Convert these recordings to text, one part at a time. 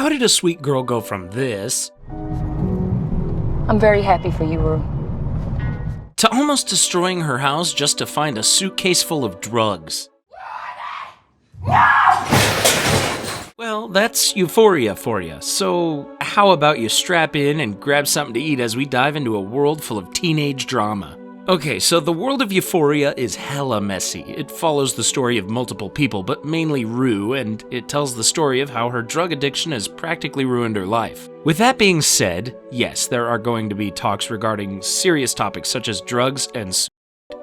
how did a sweet girl go from this I'm very happy for you, Rue. to almost destroying her house just to find a suitcase full of drugs? Well, that's Euphoria for you. So how about you strap in and grab something to eat as we dive into a world full of teenage drama? Okay, so the world of Euphoria is hella messy. It follows the story of multiple people, but mainly Rue, and it tells the story of how her drug addiction has practically ruined her life. With that being said, yes, there are going to be talks regarding serious topics such as drugs and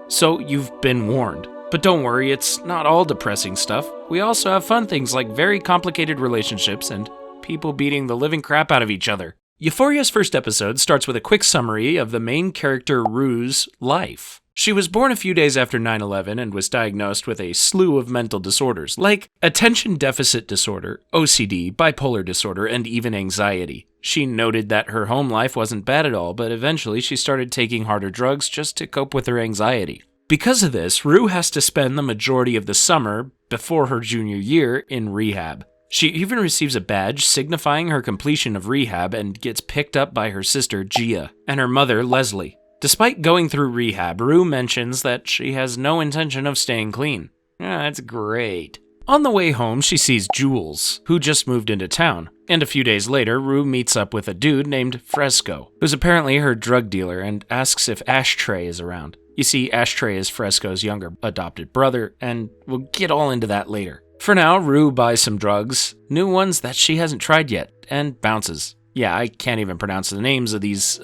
so you've been warned. But don't worry, it's not all depressing stuff. We also have fun things like very complicated relationships and people beating the living crap out of each other. Euphoria's first episode starts with a quick summary of the main character Rue's life. She was born a few days after 9/11 and was diagnosed with a slew of mental disorders, like attention deficit disorder, OCD, bipolar disorder, and even anxiety. She noted that her home life wasn't bad at all, but eventually she started taking harder drugs just to cope with her anxiety. Because of this, Rue has to spend the majority of the summer before her junior year in rehab. She even receives a badge signifying her completion of rehab and gets picked up by her sister Gia and her mother Leslie. Despite going through rehab, Rue mentions that she has no intention of staying clean. Yeah, that's great. On the way home, she sees Jules, who just moved into town. And a few days later, Rue meets up with a dude named Fresco, who's apparently her drug dealer, and asks if Ashtray is around. You see, Ashtray is Fresco's younger adopted brother, and we'll get all into that later. For now, Rue buys some drugs, new ones that she hasn't tried yet, and bounces. Yeah, I can't even pronounce the names of these,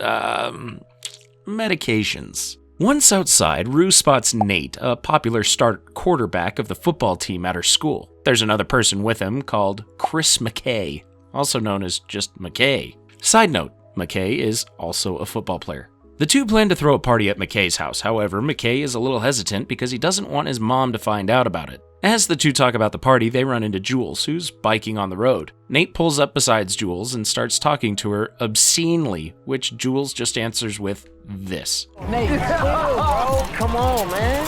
medications. Once outside, Rue spots Nate, a popular start quarterback of the football team at her school. There's another person with him called Chris McKay, also known as just McKay. Side note, McKay is also a football player. The two plan to throw a party at McKay's house. However, McKay is a little hesitant because he doesn't want his mom to find out about it. As the two talk about the party, they run into Jules, who's biking on the road. Nate pulls up beside Jules and starts talking to her obscenely, which Jules just answers with this. Nate, chill, bro. Come on, man.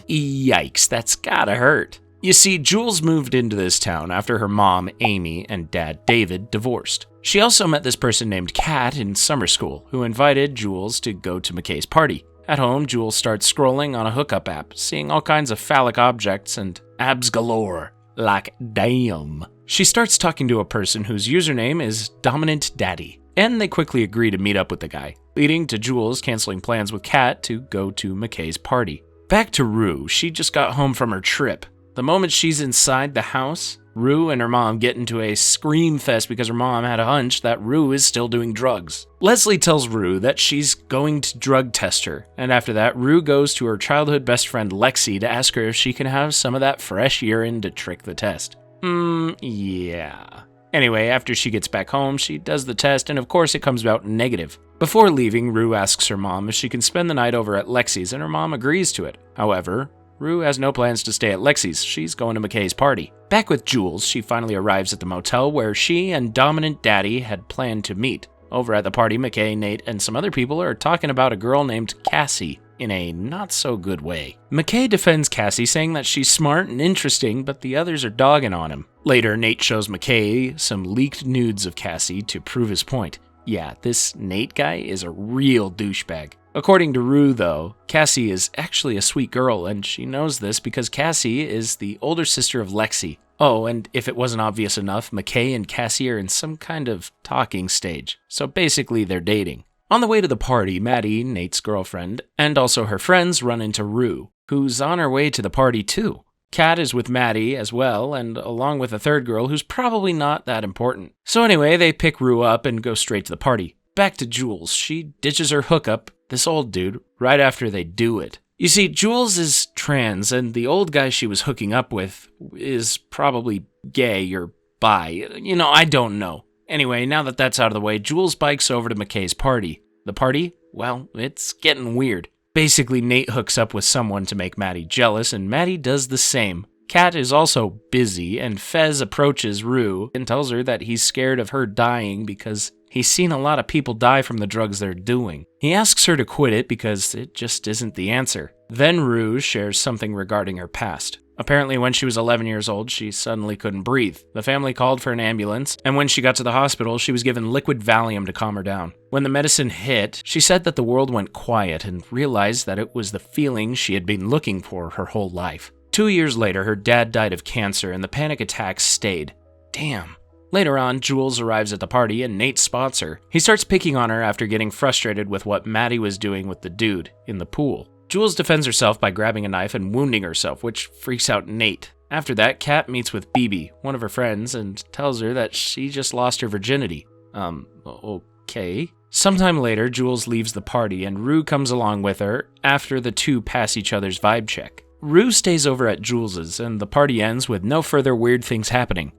Yikes, that's gotta hurt. You see, Jules moved into this town after her mom, Amy, and dad, David, divorced. She also met this person named Kat in summer school, who invited Jules to go to McKay's party. At home, Jules starts scrolling on a hookup app, seeing all kinds of phallic objects and abs galore. Like, damn. She starts talking to a person whose username is Dominant Daddy, and they quickly agree to meet up with the guy, leading to Jules canceling plans with Kat to go to McKay's party. Back to Rue, she just got home from her trip. The moment she's inside the house, Rue and her mom get into a scream fest because her mom had a hunch that Rue is still doing drugs. Leslie tells Rue that she's going to drug test her, and after that, Rue goes to her childhood best friend Lexi to ask her if she can have some of that fresh urine to trick the test. Yeah. Anyway, after she gets back home, she does the test, and of course it comes out negative. Before leaving, Rue asks her mom if she can spend the night over at Lexi's, and her mom agrees to it. However, Rue has no plans to stay at Lexi's. She's going to McKay's party. Back with Jules, she finally arrives at the motel where she and Dominant Daddy had planned to meet. Over at the party, McKay, Nate, and some other people are talking about a girl named Cassie in a not-so-good way. McKay defends Cassie, saying that she's smart and interesting, but the others are dogging on him. Later, Nate shows McKay some leaked nudes of Cassie to prove his point. Yeah, this Nate guy is a real douchebag. According to Rue, though, Cassie is actually a sweet girl, and she knows this because Cassie is the older sister of Lexi. Oh, and if it wasn't obvious enough, McKay and Cassie are in some kind of talking stage, so basically they're dating. On the way to the party, Maddie, Nate's girlfriend, and also her friends run into Rue, who's on her way to the party too. Kat is with Maddie as well, and along with a third girl who's probably not that important. So anyway, they pick Rue up and go straight to the party. Back to Jules, she ditches her hookup, this old dude, right after they do it. You see, Jules is trans, and the old guy she was hooking up with is probably gay or bi. I don't know. Anyway, now that that's out of the way, Jules bikes over to McKay's party. The party? Well, it's getting weird. Basically, Nate hooks up with someone to make Maddie jealous, and Maddie does the same. Kat is also busy, and Fez approaches Rue and tells her that he's scared of her dying because he's seen a lot of people die from the drugs they're doing. He asks her to quit it because it just isn't the answer. Then Rue shares something regarding her past. Apparently, when she was 11 years old, she suddenly couldn't breathe. The family called for an ambulance, and when she got to the hospital, she was given liquid Valium to calm her down. When the medicine hit, she said that the world went quiet and realized that it was the feeling she had been looking for her whole life. 2 years later, her dad died of cancer, and the panic attacks stayed. Damn. Later on, Jules arrives at the party and Nate spots her. He starts picking on her after getting frustrated with what Maddie was doing with the dude in the pool. Jules defends herself by grabbing a knife and wounding herself, which freaks out Nate. After that, Kat meets with Bibi, one of her friends, and tells her that she just lost her virginity. Okay. Sometime later, Jules leaves the party and Rue comes along with her after the two pass each other's vibe check. Rue stays over at Jules's and the party ends with no further weird things happening.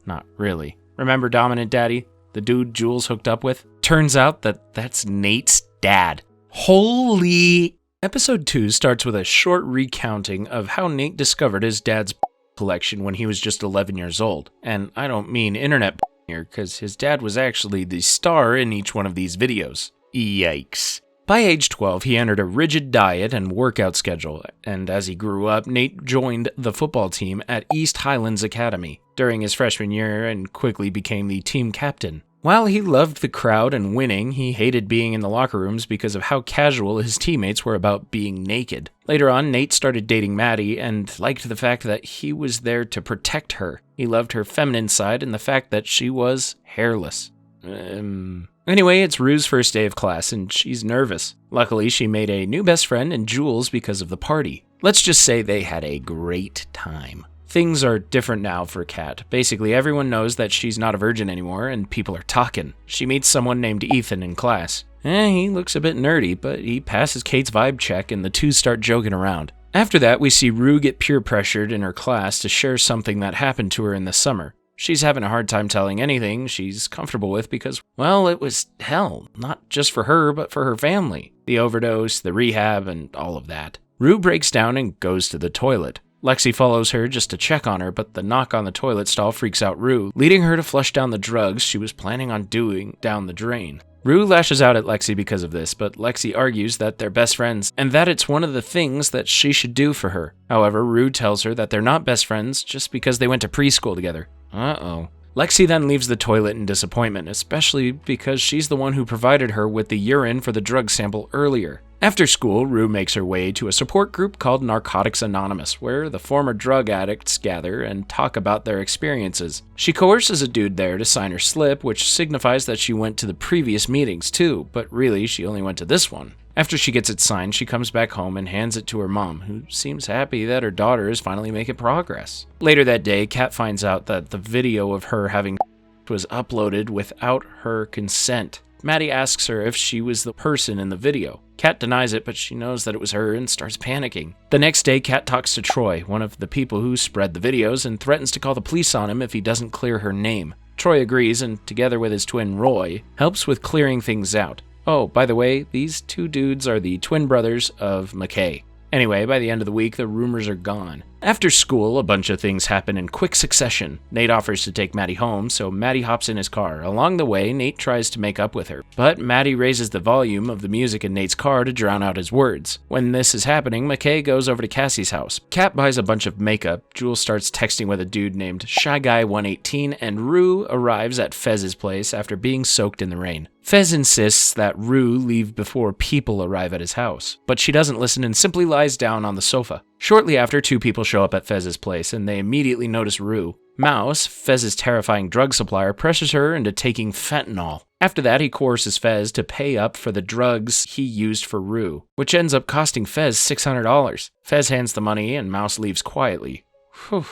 Not really. Remember Dominant Daddy, the dude Jules hooked up with? Turns out that that's Nate's dad. Holy... Episode 2 starts with a short recounting of how Nate discovered his dad's collection when he was just 11 years old. And I don't mean internet here, because his dad was actually the star in each one of these videos. Yikes. By age 12, he entered a rigid diet and workout schedule, and as he grew up, Nate joined the football team at East Highlands Academy during his freshman year and quickly became the team captain. While he loved the crowd and winning, he hated being in the locker rooms because of how casual his teammates were about being naked. Later on, Nate started dating Maddie and liked the fact that he was there to protect her. He loved her feminine side and the fact that she was hairless. Anyway, it's Rue's first day of class and she's nervous. Luckily, she made a new best friend in Jules because of the party. Let's just say they had a great time. Things are different now for Kat. Basically, everyone knows that she's not a virgin anymore, and people are talking. She meets someone named Ethan in class. He looks a bit nerdy, but he passes Kate's vibe check, and the two start joking around. After that, we see Rue get peer pressured in her class to share something that happened to her in the summer. She's having a hard time telling anything she's comfortable with because, well, it was hell. Not just for her, but for her family. The overdose, the rehab, and all of that. Rue breaks down and goes to the toilet. Lexi follows her just to check on her, but the knock on the toilet stall freaks out Rue, leading her to flush down the drugs she was planning on doing down the drain. Rue lashes out at Lexi because of this, but Lexi argues that they're best friends and that it's one of the things that she should do for her. However, Rue tells her that they're not best friends just because they went to preschool together. Uh-oh. Lexi then leaves the toilet in disappointment, especially because she's the one who provided her with the urine for the drug sample earlier. After school, Rue makes her way to a support group called Narcotics Anonymous, where the former drug addicts gather and talk about their experiences. She coerces a dude there to sign her slip, which signifies that she went to the previous meetings too, but really she only went to this one. After she gets it signed, she comes back home and hands it to her mom, who seems happy that her daughter is finally making progress. Later that day, Kat finds out that the video of her having was uploaded without her consent. Maddie asks her if she was the person in the video. Kat denies it, but she knows that it was her and starts panicking. The next day, Kat talks to Troy, one of the people who spread the videos, and threatens to call the police on him if he doesn't clear her name. Troy agrees, and together with his twin Roy, helps with clearing things out. Oh, by the way, these two dudes are the twin brothers of McKay. Anyway, by the end of the week, the rumors are gone. After school, a bunch of things happen in quick succession. Nate offers to take Maddie home, so Maddie hops in his car. Along the way, Nate tries to make up with her, but Maddie raises the volume of the music in Nate's car to drown out his words. When this is happening, McKay goes over to Cassie's house. Kat buys a bunch of makeup, Jules starts texting with a dude named Shy Guy 118, and Rue arrives at Fez's place after being soaked in the rain. Fez insists that Rue leave before people arrive at his house, but she doesn't listen and simply lies down on the sofa. Shortly after, two people show up at Fez's place, and they immediately notice Rue. Mouse, Fez's terrifying drug supplier, pressures her into taking fentanyl. After that, he coerces Fez to pay up for the drugs he used for Rue, which ends up costing Fez $600. Fez hands the money, and Mouse leaves quietly. Whew.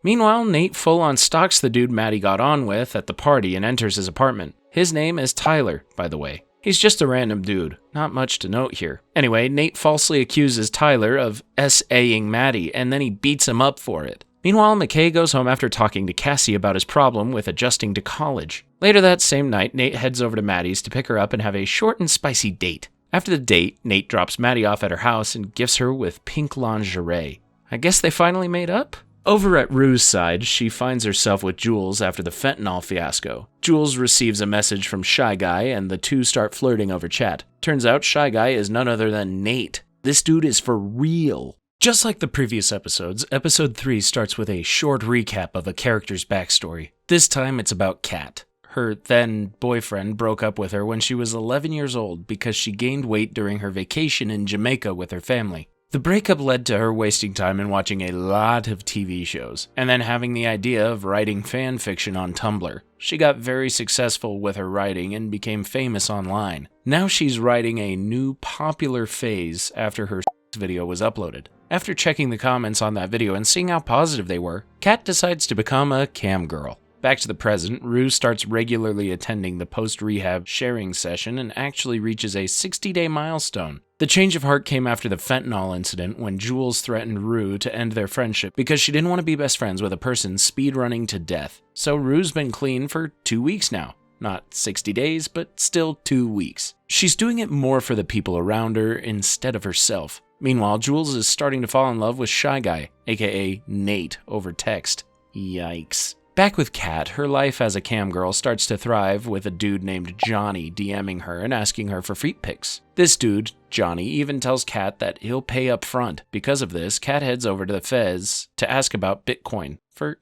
Meanwhile, Nate full-on stalks the dude Maddie got on with at the party and enters his apartment. His name is Tyler, by the way. He's just a random dude. Not much to note here. Anyway, Nate falsely accuses Tyler of S.A.ing Maddie, and then he beats him up for it. Meanwhile, McKay goes home after talking to Cassie about his problem with adjusting to college. Later that same night, Nate heads over to Maddie's to pick her up and have a short and spicy date. After the date, Nate drops Maddie off at her house and gifts her with pink lingerie. I guess they finally made up? Over at Rue's side, she finds herself with Jules after the fentanyl fiasco. Jules receives a message from Shy Guy, and the two start flirting over chat. Turns out Shy Guy is none other than Nate. This dude is for real. Just like the previous episodes, episode 3 starts with a short recap of a character's backstory. This time it's about Kat. Her then-boyfriend broke up with her when she was 11 years old because she gained weight during her vacation in Jamaica with her family. The breakup led to her wasting time in watching a lot of TV shows, and then having the idea of writing fan fiction on Tumblr. She got very successful with her writing and became famous online. Now she's writing a new popular phase after her video was uploaded. After checking the comments on that video and seeing how positive they were, Kat decides to become a cam girl. Back to the present, Rue starts regularly attending the post-rehab sharing session and actually reaches a 60-day milestone. The change of heart came after the fentanyl incident when Jules threatened Rue to end their friendship because she didn't want to be best friends with a person speedrunning to death. So Rue's been clean for 2 weeks now. Not 60 days, but still 2 weeks. She's doing it more for the people around her instead of herself. Meanwhile, Jules is starting to fall in love with Shy Guy, aka Nate, over text. Yikes. Back with Kat, her life as a cam girl starts to thrive with a dude named Johnny DMing her and asking her for feet pics. This dude, Johnny, even tells Kat that he'll pay up front. Because of this, Kat heads over to the Fez to ask about Bitcoin for,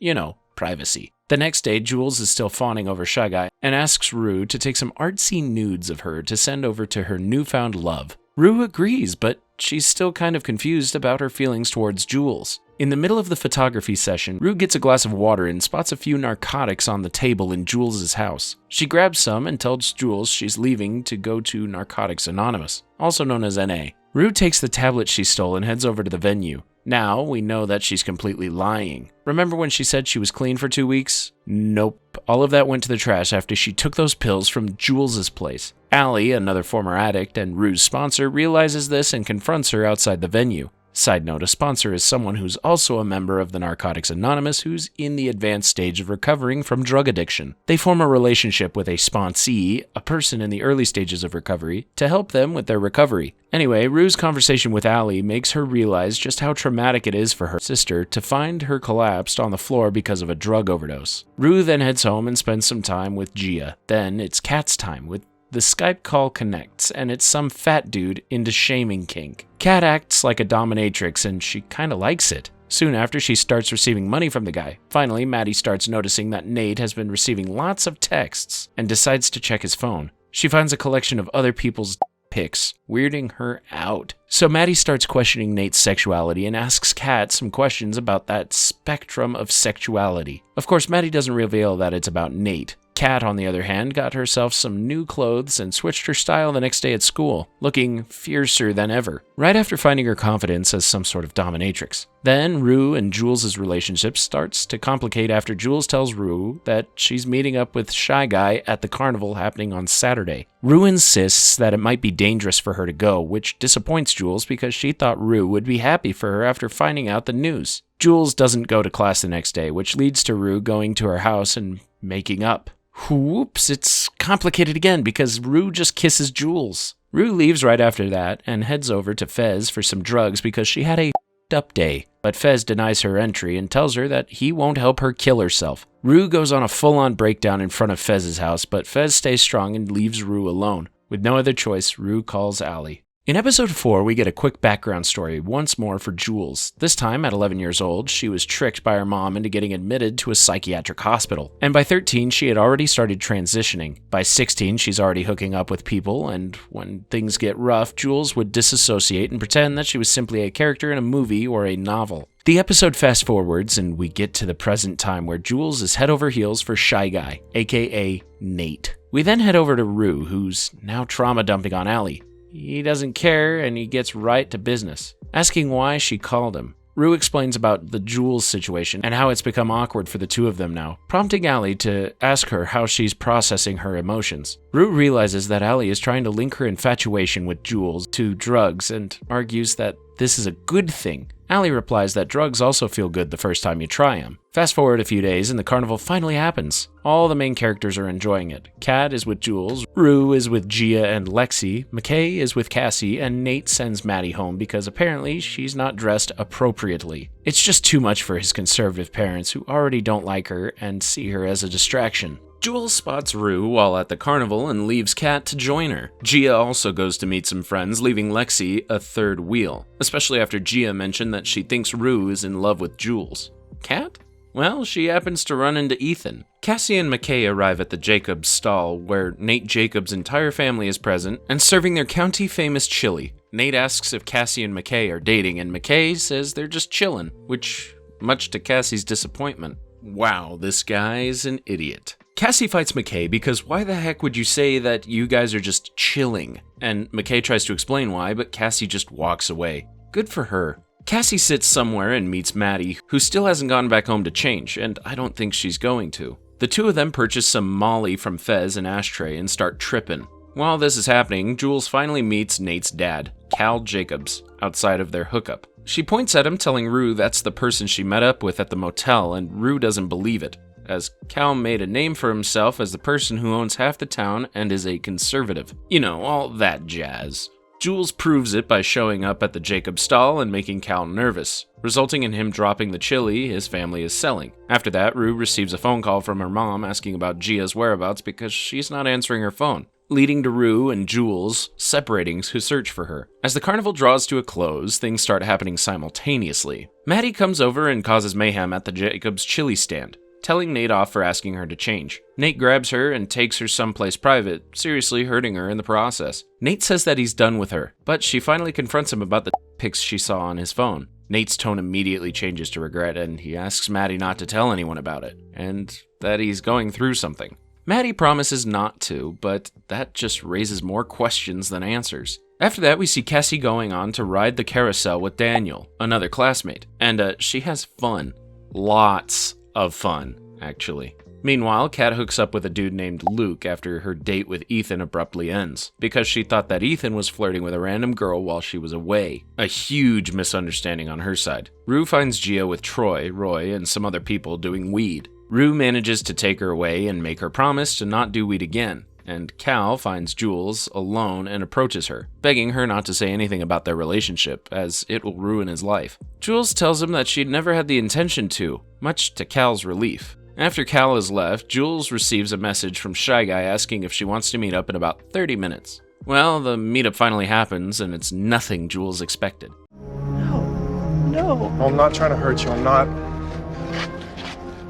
privacy. The next day, Jules is still fawning over Shy Guy and asks Rue to take some artsy nudes of her to send over to her newfound love. Rue agrees, but she's still kind of confused about her feelings towards Jules. In the middle of the photography session, Rue gets a glass of water and spots a few narcotics on the table in Jules' house. She grabs some and tells Jules she's leaving to go to Narcotics Anonymous, also known as NA. Rue takes the tablet she stole and heads over to the venue. Now, we know that she's completely lying. Remember when she said she was clean for 2 weeks? Nope. All of that went to the trash after she took those pills from Jules' place. Allie, another former addict and Rue's sponsor, realizes this and confronts her outside the venue. Side note, a sponsor is someone who's also a member of the Narcotics Anonymous who's in the advanced stage of recovering from drug addiction. They form a relationship with a sponsee, a person in the early stages of recovery, to help them with their recovery. Anyway, Rue's conversation with Allie makes her realize just how traumatic it is for her sister to find her collapsed on the floor because of a drug overdose. Rue then heads home and spends some time with Gia. Then it's Kat's time with the Skype call connects, and it's some fat dude into shaming kink. Kat acts like a dominatrix, and she kinda likes it. Soon after, she starts receiving money from the guy. Finally, Maddie starts noticing that Nate has been receiving lots of texts, and decides to check his phone. She finds a collection of other people's pics, weirding her out. So Maddie starts questioning Nate's sexuality and asks Kat some questions about that spectrum of sexuality. Of course, Maddie doesn't reveal that it's about Nate. Kat, on the other hand, got herself some new clothes and switched her style the next day at school, looking fiercer than ever, right after finding her confidence as some sort of dominatrix. Then Rue and Jules' relationship starts to complicate after Jules tells Rue that she's meeting up with Shy Guy at the Carnival happening on Saturday. Rue insists that it might be dangerous for her to go, which disappoints Jules because she thought Rue would be happy for her after finding out the news. Jules doesn't go to class the next day, which leads to Rue going to her house and making up. Whoops, it's complicated again because Rue just kisses Jules. Rue leaves right after that and heads over to Fez for some drugs because she had a up day. But Fez denies her entry and tells her that he won't help her kill herself. Rue goes on a full-on breakdown in front of Fez's house, but Fez stays strong and leaves Rue alone. With no other choice, Rue calls Allie. In episode 4, we get a quick background story once more for Jules. This time, at 11 years old, she was tricked by her mom into getting admitted to a psychiatric hospital. And by 13, she had already started transitioning. By 16, she's already hooking up with people, and when things get rough, Jules would disassociate and pretend that she was simply a character in a movie or a novel. The episode fast forwards, and we get to the present time where Jules is head over heels for Shy Guy, aka Nate. We then head over to Rue, who's now trauma dumping on Allie. He doesn't care, and he gets right to business, asking why she called him. Rue explains about the Jules situation and how it's become awkward for the two of them now, prompting Allie to ask her how she's processing her emotions. Rue realizes that Allie is trying to link her infatuation with Jules to drugs and argues that this is a good thing. Allie replies that drugs also feel good the first time you try them. Fast forward a few days and the carnival finally happens. All the main characters are enjoying it. Kat is with Jules, Rue is with Gia and Lexi, McKay is with Cassie, and Nate sends Maddie home because apparently she's not dressed appropriately. It's just too much for his conservative parents who already don't like her and see her as a distraction. Jules spots Rue while at the carnival and leaves Kat to join her. Gia also goes to meet some friends, leaving Lexi a third wheel, especially after Gia mentioned that she thinks Rue is in love with Jules. Kat? Well, she happens to run into Ethan. Cassie and McKay arrive at the Jacobs stall, where Nate Jacobs' entire family is present and serving their county-famous chili. Nate asks if Cassie and McKay are dating, and McKay says they're just chillin', which, much to Cassie's disappointment. Wow, this guy's an idiot. Cassie fights McKay because why the heck would you say that you guys are just chilling? And McKay tries to explain why, but Cassie just walks away. Good for her. Cassie sits somewhere and meets Maddie, who still hasn't gone back home to change, and I don't think she's going to. The two of them purchase some Molly from Fez and Ashtray and start tripping. While this is happening, Jules finally meets Nate's dad, Cal Jacobs, outside of their hookup. She points at him, telling Rue that's the person she met up with at the motel, and Rue doesn't believe it, as Cal made a name for himself as the person who owns half the town and is a conservative. You know, all that jazz. Jules proves it by showing up at the Jacob stall and making Cal nervous, resulting in him dropping the chili his family is selling. After that, Rue receives a phone call from her mom asking about Gia's whereabouts because she's not answering her phone, leading to Rue and Jules separating to search for her. As the carnival draws to a close, things start happening simultaneously. Maddie comes over and causes mayhem at the Jacobs chili stand, telling Nate off for asking her to change. Nate grabs her and takes her someplace private, seriously hurting her in the process. Nate says that he's done with her, but she finally confronts him about the pics she saw on his phone. Nate's tone immediately changes to regret, and he asks Maddie not to tell anyone about it, and that he's going through something. Maddie promises not to, but that just raises more questions than answers. After that, we see Cassie going on to ride the carousel with Daniel, another classmate, and she has fun. Lots of fun, actually. Meanwhile, Kat hooks up with a dude named Luke after her date with Ethan abruptly ends, because she thought that Ethan was flirting with a random girl while she was away. A huge misunderstanding on her side. Rue finds Gia with Troy, Roy, and some other people doing weed. Rue manages to take her away and make her promise to not do weed again, and Cal finds Jules alone and approaches her, begging her not to say anything about their relationship, as it will ruin his life. Jules tells him that she'd never had the intention to, much to Cal's relief. After Cal has left, Jules receives a message from Shy Guy asking if she wants to meet up in about 30 minutes. Well, the meetup finally happens, and it's nothing Jules expected. No. I'm not trying to hurt you. I'm not.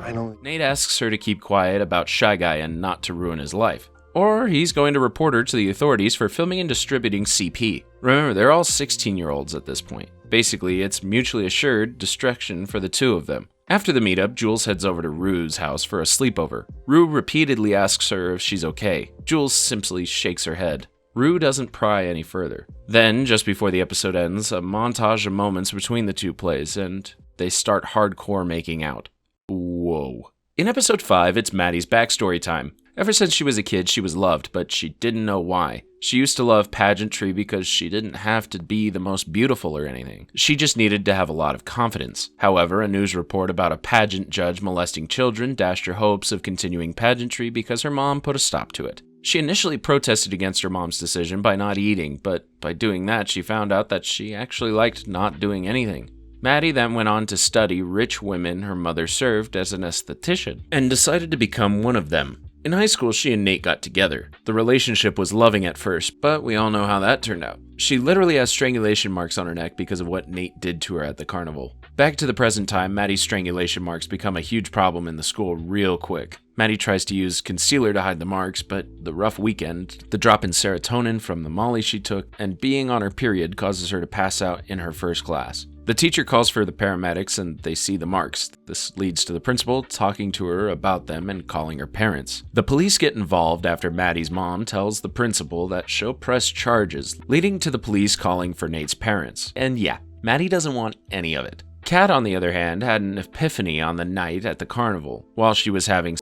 I know. Nate asks her to keep quiet about Shy Guy and not to ruin his life, or he's going to report her to the authorities for filming and distributing CP. Remember, they're all 16-year-olds at this point. Basically, it's mutually assured destruction for the two of them. After the meetup, Jules heads over to Rue's house for a sleepover. Rue repeatedly asks her if she's okay. Jules simply shakes her head. Rue doesn't pry any further. Then, just before the episode ends, a montage of moments between the two plays, and they start hardcore making out. Whoa. In episode 5, it's Maddie's backstory time. Ever since she was a kid, she was loved, but she didn't know why. She used to love pageantry because she didn't have to be the most beautiful or anything. She just needed to have a lot of confidence. However, a news report about a pageant judge molesting children dashed her hopes of continuing pageantry because her mom put a stop to it. She initially protested against her mom's decision by not eating, but by doing that, she found out that she actually liked not doing anything. Maddie then went on to study rich women her mother served as an esthetician, and decided to become one of them. In high school, she and Nate got together. The relationship was loving at first, but we all know how that turned out. She literally has strangulation marks on her neck because of what Nate did to her at the carnival. Back to the present time, Maddie's strangulation marks become a huge problem in the school real quick. Maddie tries to use concealer to hide the marks, but the rough weekend, the drop in serotonin from the Molly she took, and being on her period causes her to pass out in her first class. The teacher calls for the paramedics and they see the marks. This leads to the principal talking to her about them and calling her parents. The police get involved after Maddie's mom tells the principal that she'll press charges, leading to the police calling for Nate's parents. And yeah, Maddie doesn't want any of it. Kat, on the other hand, had an epiphany on the night at the carnival while she was having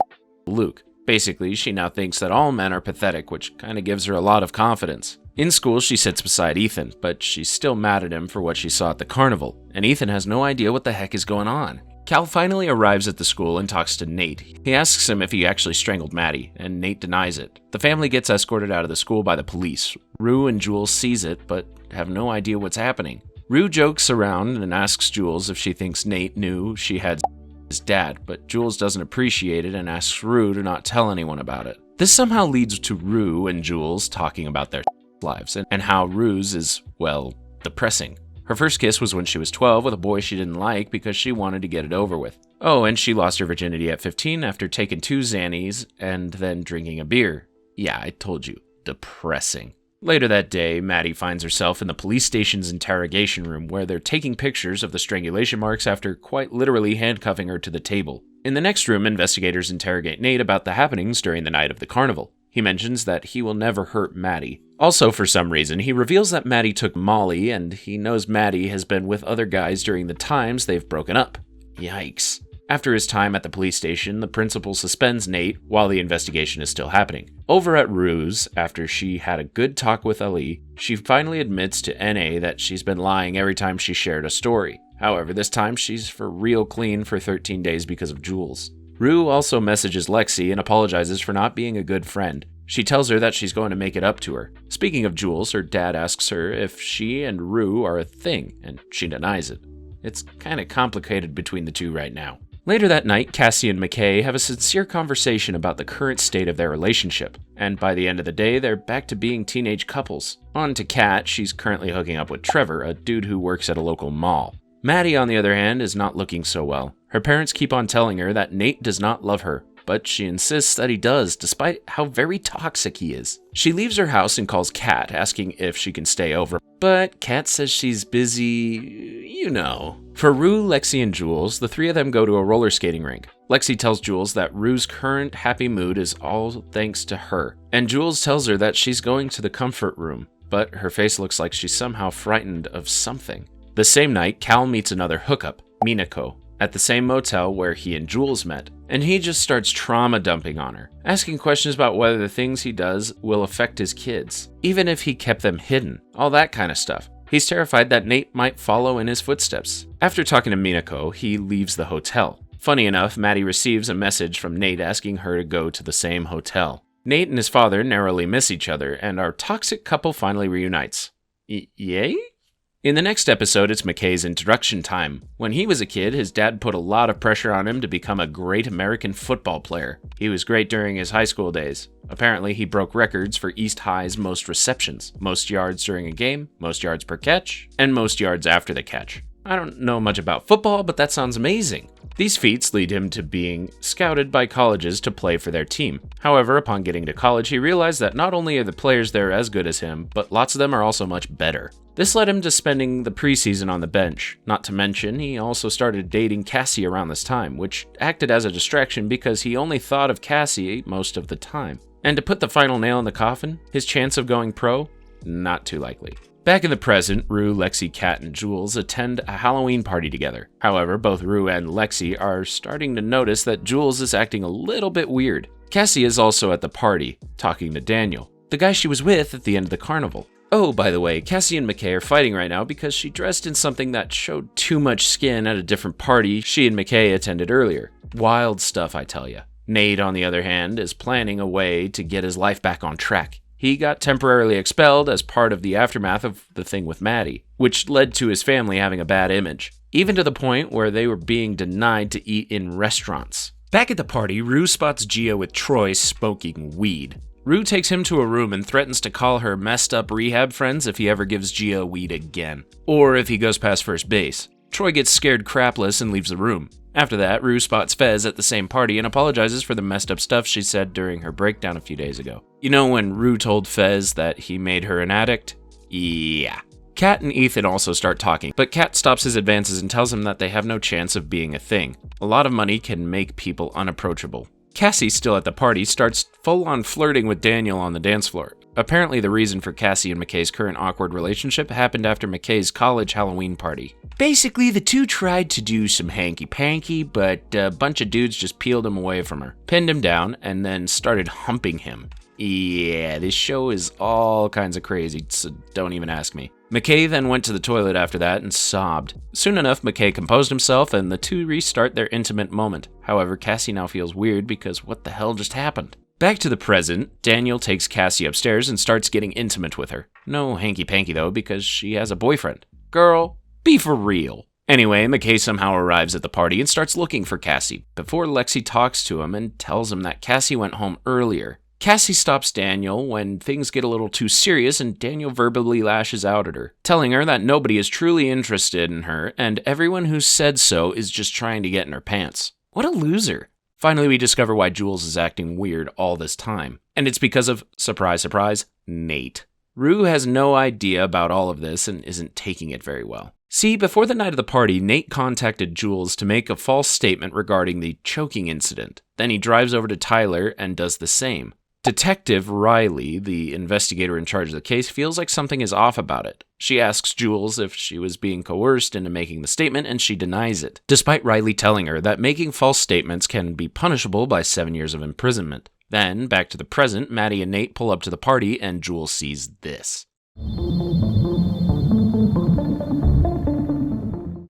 Luke. Basically, she now thinks that all men are pathetic, which kind of gives her a lot of confidence. In school, she sits beside Ethan, but she's still mad at him for what she saw at the carnival, and Ethan has no idea what the heck is going on. Cal finally arrives at the school and talks to Nate. He asks him if he actually strangled Maddie, and Nate denies it. The family gets escorted out of the school by the police. Rue and Jules sees it, but have no idea what's happening. Rue jokes around and asks Jules if she thinks Nate knew she had his dad, but Jules doesn't appreciate it and asks Rue to not tell anyone about it. This somehow leads to Rue and Jules talking about their lives and how Rue's is, well, depressing. Her first kiss was when she was 12 with a boy she didn't like because she wanted to get it over with. Oh, and she lost her virginity at 15 after taking 2 Xannies and then drinking a beer. Yeah, I told you, depressing. Later that day, Maddie finds herself in the police station's interrogation room where they're taking pictures of the strangulation marks after quite literally handcuffing her to the table. In the next room, investigators interrogate Nate about the happenings during the night of the carnival. He mentions that he will never hurt Maddie. Also, for some reason, he reveals that Maddie took Molly and he knows Maddie has been with other guys during the times they've broken up. Yikes. After his time at the police station, the principal suspends Nate while the investigation is still happening. Over at Rue's, after she had a good talk with Ali, she finally admits to NA that she's been lying every time she shared a story. However, this time she's for real clean for 13 days because of Jules. Rue also messages Lexi and apologizes for not being a good friend. She tells her that she's going to make it up to her. Speaking of Jules, her dad asks her if she and Rue are a thing, and she denies it. It's kind of complicated between the two right now. Later that night, Cassie and McKay have a sincere conversation about the current state of their relationship, and by the end of the day, they're back to being teenage couples. On to Kat, she's currently hooking up with Trevor, a dude who works at a local mall. Maddie, on the other hand, is not looking so well. Her parents keep on telling her that Nate does not love her, but she insists that he does, despite how very toxic he is. She leaves her house and calls Kat, asking if she can stay over, but Kat says she's busy, you know. For Rue, Lexi, and Jules, the three of them go to a roller skating rink. Lexi tells Jules that Rue's current happy mood is all thanks to her, and Jules tells her that she's going to the comfort room, but her face looks like she's somehow frightened of something. The same night, Cal meets another hookup, Minako, at the same motel where he and Jules met, and he just starts trauma dumping on her, asking questions about whether the things he does will affect his kids, even if he kept them hidden, all that kind of stuff. He's terrified that Nate might follow in his footsteps. After talking to Minako, he leaves the hotel. Funny enough, Maddie receives a message from Nate asking her to go to the same hotel. Nate and his father narrowly miss each other, and our toxic couple finally reunites. Yay? In the next episode, it's McKay's introduction time. When he was a kid, his dad put a lot of pressure on him to become a great American football player. He was great during his high school days. Apparently, he broke records for East High's most receptions, most yards during a game, most yards per catch, and most yards after the catch. I don't know much about football, but that sounds amazing. These feats lead him to being scouted by colleges to play for their team. However, upon getting to college, he realized that not only are the players there as good as him, but lots of them are also much better. This led him to spending the preseason on the bench. Not to mention, he also started dating Cassie around this time, which acted as a distraction because he only thought of Cassie most of the time. And to put the final nail in the coffin, his chance of going pro? Not too likely. Back in the present, Rue, Lexi, Kat, and Jules attend a Halloween party together. However, both Rue and Lexi are starting to notice that Jules is acting a little bit weird. Cassie is also at the party, talking to Daniel, the guy she was with at the end of the carnival. Oh, by the way, Cassie and McKay are fighting right now because she dressed in something that showed too much skin at a different party she and McKay attended earlier. Wild stuff, I tell ya. Nate, on the other hand, is planning a way to get his life back on track. He got temporarily expelled as part of the aftermath of the thing with Maddie, which led to his family having a bad image, even to the point where they were being denied to eat in restaurants. Back at the party, Rue spots Gia with Troy smoking weed. Rue takes him to a room and threatens to call her messed up rehab friends if he ever gives Gia weed again, or if he goes past first base. Troy gets scared crapless and leaves the room. After that, Rue spots Fez at the same party and apologizes for the messed up stuff she said during her breakdown a few days ago. You know when Rue told Fez that he made her an addict? Yeah. Kat and Ethan also start talking, but Kat stops his advances and tells him that they have no chance of being a thing. A lot of money can make people unapproachable. Cassie, still at the party, starts full-on flirting with Daniel on the dance floor. Apparently, the reason for Cassie and McKay's current awkward relationship happened after McKay's college Halloween party. Basically, the two tried to do some hanky-panky, but a bunch of dudes just peeled him away from her, pinned him down, and then started humping him. Yeah, this show is all kinds of crazy, so don't even ask me. McKay then went to the toilet after that and sobbed. Soon enough, McKay composed himself and the two restart their intimate moment. However, Cassie now feels weird because what the hell just happened? Back to the present, Daniel takes Cassie upstairs and starts getting intimate with her. No hanky-panky though, because she has a boyfriend. Girl, be for real. Anyway, McKay somehow arrives at the party and starts looking for Cassie, before Lexi talks to him and tells him that Cassie went home earlier. Cassie stops Daniel when things get a little too serious, and Daniel verbally lashes out at her, telling her that nobody is truly interested in her and everyone who said so is just trying to get in her pants. What a loser. Finally, we discover why Jules is acting weird all this time, and it's because of, surprise, surprise, Nate. Rue has no idea about all of this and isn't taking it very well. See, before the night of the party, Nate contacted Jules to make a false statement regarding the choking incident. Then he drives over to Tyler and does the same. Detective Riley, the investigator in charge of the case, feels like something is off about it. She asks Jules if she was being coerced into making the statement, and she denies it, despite Riley telling her that making false statements can be punishable by 7 years of imprisonment. Then, back to the present, Maddie and Nate pull up to the party, and Jules sees this.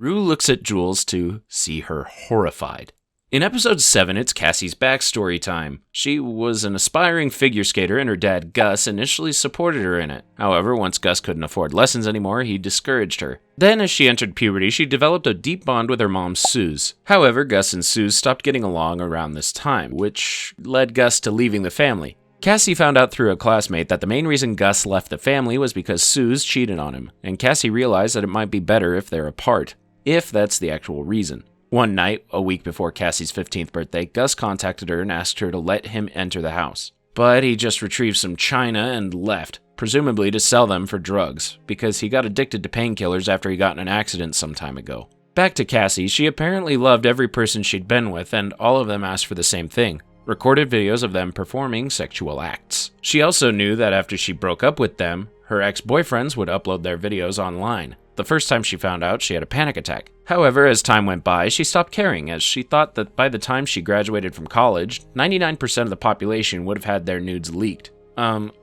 Rue looks at Jules to see her horrified. In episode 7, it's Cassie's backstory time. She was an aspiring figure skater, and her dad, Gus, initially supported her in it. However, once Gus couldn't afford lessons anymore, he discouraged her. Then, as she entered puberty, she developed a deep bond with her mom, Suze. However, Gus and Suze stopped getting along around this time, which led Gus to leaving the family. Cassie found out through a classmate that the main reason Gus left the family was because Suze cheated on him, and Cassie realized that it might be better if they're apart, if that's the actual reason. One night, a week before Cassie's 15th birthday, Gus contacted her and asked her to let him enter the house. But he just retrieved some china and left, presumably to sell them for drugs, because he got addicted to painkillers after he got in an accident some time ago. Back to Cassie, she apparently loved every person she'd been with, and all of them asked for the same thing: recorded videos of them performing sexual acts. She also knew that after she broke up with them, her ex-boyfriends would upload their videos online. The first time she found out, she had a panic attack. However, as time went by, she stopped caring, as she thought that by the time she graduated from college, 99% of the population would have had their nudes leaked.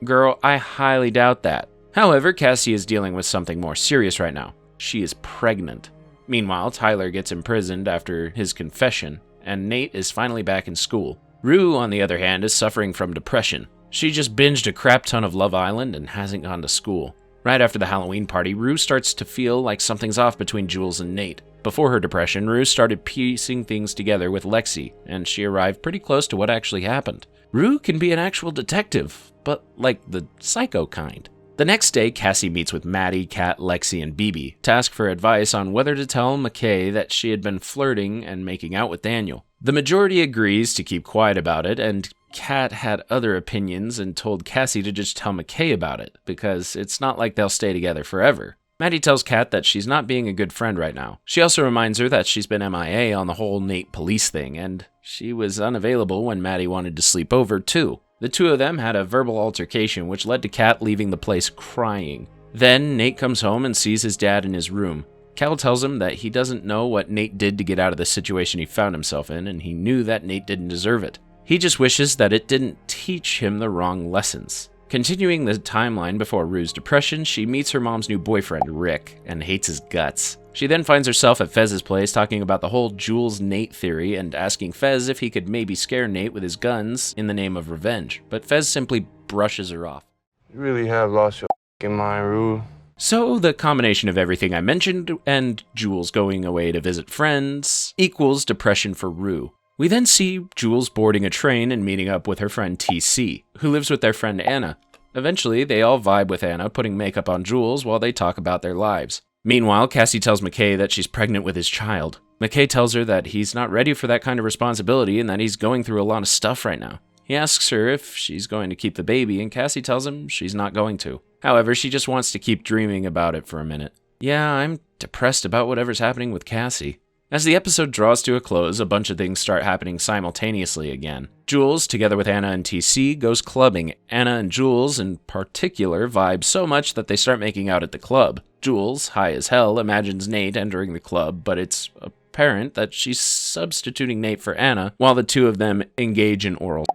Girl, I highly doubt that. However, Cassie is dealing with something more serious right now. She is pregnant. Meanwhile, Tyler gets imprisoned after his confession, and Nate is finally back in school. Rue, on the other hand, is suffering from depression. She just binged a crap ton of Love Island and hasn't gone to school. Right after the Halloween party, Rue starts to feel like something's off between Jules and Nate. Before her depression, Rue started piecing things together with Lexi, and she arrived pretty close to what actually happened. Rue can be an actual detective, but like the psycho kind. The next day, Cassie meets with Maddie, Kat, Lexi, and BB to ask for advice on whether to tell McKay that she had been flirting and making out with Daniel. The majority agrees to keep quiet about it, and Kat had other opinions and told Cassie to just tell McKay about it, because it's not like they'll stay together forever. Maddie tells Kat that she's not being a good friend right now. She also reminds her that she's been MIA on the whole Nate police thing, and she was unavailable when Maddie wanted to sleep over too. The two of them had a verbal altercation, which led to Kat leaving the place crying. Then Nate comes home and sees his dad in his room. Cal tells him that he doesn't know what Nate did to get out of the situation he found himself in, and he knew that Nate didn't deserve it. He just wishes that it didn't teach him the wrong lessons. Continuing the timeline before Rue's depression, she meets her mom's new boyfriend, Rick, and hates his guts. She then finds herself at Fez's place talking about the whole Jules-Nate theory and asking Fez if he could maybe scare Nate with his guns in the name of revenge, but Fez simply brushes her off. You really have lost your f***ing mind, Rue. So the combination of everything I mentioned and Jules going away to visit friends equals depression for Rue. We then see Jules boarding a train and meeting up with her friend TC, who lives with their friend Anna. Eventually, they all vibe with Anna, putting makeup on Jules while they talk about their lives. Meanwhile, Cassie tells McKay that she's pregnant with his child. McKay tells her that he's not ready for that kind of responsibility and that he's going through a lot of stuff right now. He asks her if she's going to keep the baby, and Cassie tells him she's not going to. However, she just wants to keep dreaming about it for a minute. Yeah, I'm depressed about whatever's happening with Cassie. As the episode draws to a close, a bunch of things start happening simultaneously again. Jules, together with Anna and TC, goes clubbing. Anna and Jules, in particular, vibe so much that they start making out at the club. Jules, high as hell, imagines Nate entering the club, but it's apparent that she's substituting Nate for Anna, while the two of them engage in oral.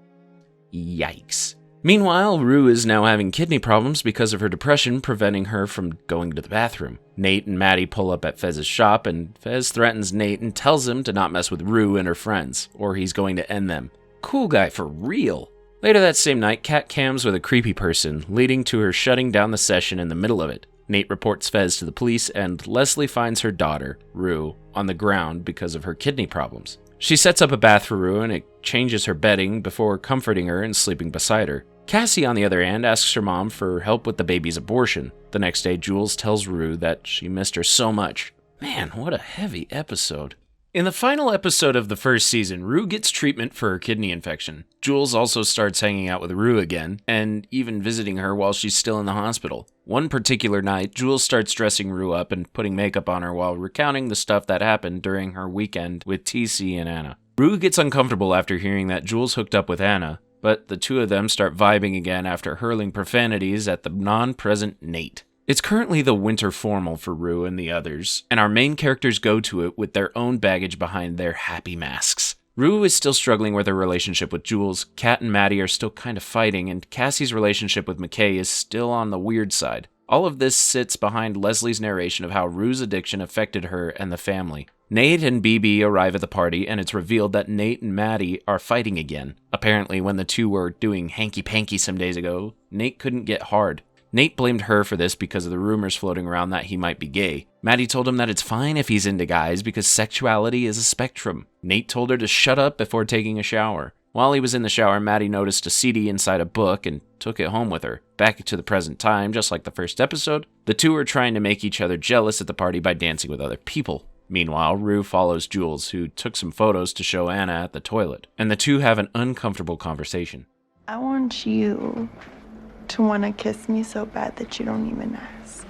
Yikes. Meanwhile, Rue is now having kidney problems because of her depression, preventing her from going to the bathroom. Nate and Maddie pull up at Fez's shop, and Fez threatens Nate and tells him to not mess with Rue and her friends, or he's going to end them. Cool guy for real. Later that same night, Kat cams with a creepy person, leading to her shutting down the session in the middle of it. Nate reports Fez to the police, and Leslie finds her daughter, Rue, on the ground because of her kidney problems. She sets up a bath for Rue and changes her bedding before comforting her and sleeping beside her. Cassie, on the other hand, asks her mom for help with the baby's abortion. The next day, Jules tells Rue that she missed her so much. Man, what a heavy episode. In the final episode of the first season, Rue gets treatment for her kidney infection. Jules also starts hanging out with Rue again, and even visiting her while she's still in the hospital. One particular night, Jules starts dressing Rue up and putting makeup on her while recounting the stuff that happened during her weekend with TC and Anna. Rue gets uncomfortable after hearing that Jules hooked up with Anna, but the two of them start vibing again after hurling profanities at the non-present Nate. It's currently the winter formal for Rue and the others, and our main characters go to it with their own baggage behind their happy masks. Rue is still struggling with her relationship with Jules, Kat and Maddie are still kind of fighting, and Cassie's relationship with McKay is still on the weird side. All of this sits behind Leslie's narration of how Rue's addiction affected her and the family. Nate and BB arrive at the party, and it's revealed that Nate and Maddie are fighting again. Apparently, when the two were doing hanky-panky some days ago, Nate couldn't get hard. Nate blamed her for this because of the rumors floating around that he might be gay. Maddie told him that it's fine if he's into guys because sexuality is a spectrum. Nate told her to shut up before taking a shower. While he was in the shower, Maddie noticed a CD inside a book and took it home with her. Back to the present time, just like the first episode, the two are trying to make each other jealous at the party by dancing with other people. Meanwhile, Rue follows Jules, who took some photos to show Anna at the toilet, and the two have an uncomfortable conversation. I want you to want to kiss me so bad that you don't even ask.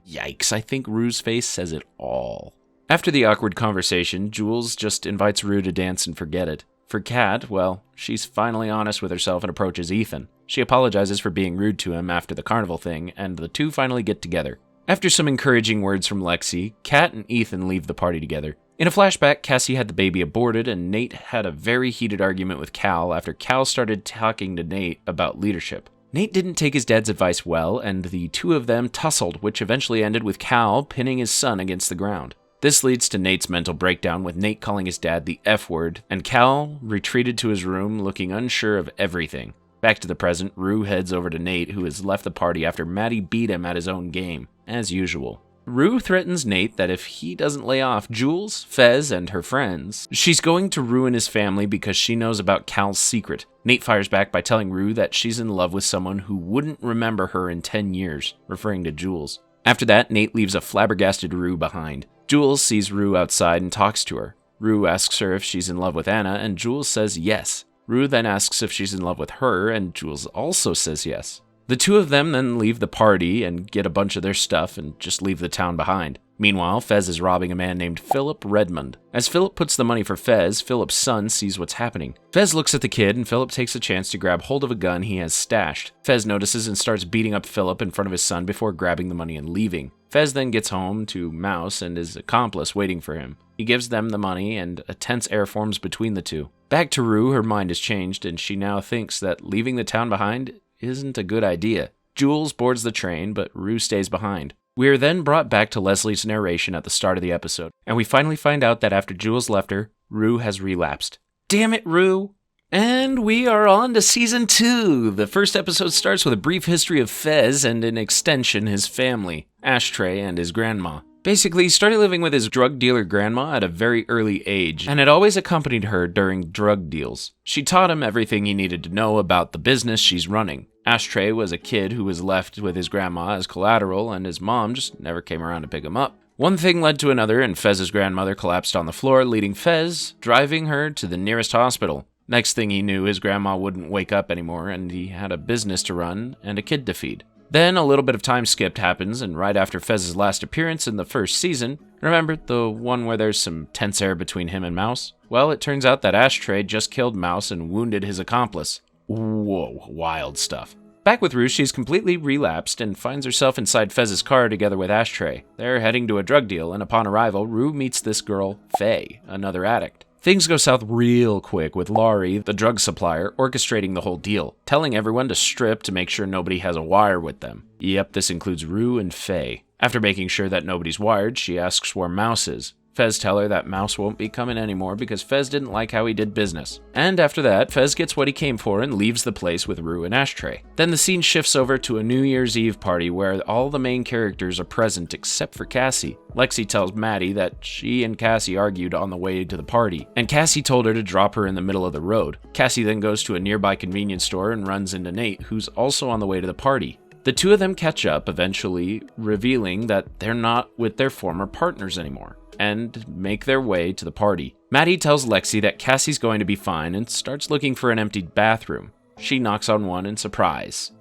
Yikes, I think Rue's face says it all. After the awkward conversation, Jules just invites Rue to dance and forget it. For Kat, well, she's finally honest with herself and approaches Ethan. She apologizes for being rude to him after the Carnival thing, and the two finally get together. After some encouraging words from Lexi, Kat and Ethan leave the party together. In a flashback, Cassie had the baby aborted, and Nate had a very heated argument with Cal after Cal started talking to Nate about leadership. Nate didn't take his dad's advice well, and the two of them tussled, which eventually ended with Cal pinning his son against the ground. This leads to Nate's mental breakdown, with Nate calling his dad the F word, and Cal retreated to his room looking unsure of everything. Back to the present, Rue heads over to Nate, who has left the party after Maddie beat him at his own game, as usual. Rue threatens Nate that if he doesn't lay off Jules, Fez, and her friends, she's going to ruin his family because she knows about Cal's secret. Nate fires back by telling Rue that she's in love with someone who wouldn't remember her in 10 years, referring to Jules. After that, Nate leaves a flabbergasted Rue behind. Jules sees Rue outside and talks to her. Rue asks her if she's in love with Anna, and Jules says yes. Rue then asks if she's in love with her, and Jules also says yes. The two of them then leave the party and get a bunch of their stuff and just leave the town behind. Meanwhile, Fez is robbing a man named Philip Redmond. As Philip puts the money for Fez, Philip's son sees what's happening. Fez looks at the kid, and Philip takes a chance to grab hold of a gun he has stashed. Fez notices and starts beating up Philip in front of his son before grabbing the money and leaving. Fez then gets home to Mouse and his accomplice waiting for him. He gives them the money, and a tense air forms between the two. Back to Rue, her mind has changed, and she now thinks that leaving the town behind isn't a good idea. Jules boards the train, but Rue stays behind. We are then brought back to Leslie's narration at the start of the episode, and we finally find out that after Jules left her, Rue has relapsed. Damn it, Rue! And we are on to Season 2. The first episode starts with a brief history of Fez and, in extension, his family, Ashtray and his grandma. Basically, he started living with his drug dealer grandma at a very early age, and had always accompanied her during drug deals. She taught him everything he needed to know about the business she's running. Ashtray was a kid who was left with his grandma as collateral, and his mom just never came around to pick him up. One thing led to another, and Fez's grandmother collapsed on the floor, leading Fez, driving her to the nearest hospital. Next thing he knew, his grandma wouldn't wake up anymore, and he had a business to run and a kid to feed. Then a little bit of time skipped happens, and right after Fez's last appearance in the first season, remember the one where there's some tense air between him and Mouse? Well, it turns out that Ashtray just killed Mouse and wounded his accomplice. Whoa, wild stuff. Back with Rue, she's completely relapsed and finds herself inside Fez's car together with Ashtray. They're heading to a drug deal, and upon arrival, Rue meets this girl, Faye, another addict. Things go south real quick with Laurie, the drug supplier, orchestrating the whole deal, telling everyone to strip to make sure nobody has a wire with them. Yep, this includes Rue and Faye. After making sure that nobody's wired, she asks where Mouse is. Fez tells her that Mouse won't be coming anymore because Fez didn't like how he did business. And after that, Fez gets what he came for and leaves the place with Rue and Ashtray. Then the scene shifts over to a New Year's Eve party where all the main characters are present except for Cassie. Lexi tells Maddie that she and Cassie argued on the way to the party, and Cassie told her to drop her in the middle of the road. Cassie then goes to a nearby convenience store and runs into Nate, who's also on the way to the party. The two of them catch up, eventually revealing that they're not with their former partners anymore, and make their way to the party. Maddie tells Lexi that Cassie's going to be fine and starts looking for an empty bathroom. She knocks on one in surprise.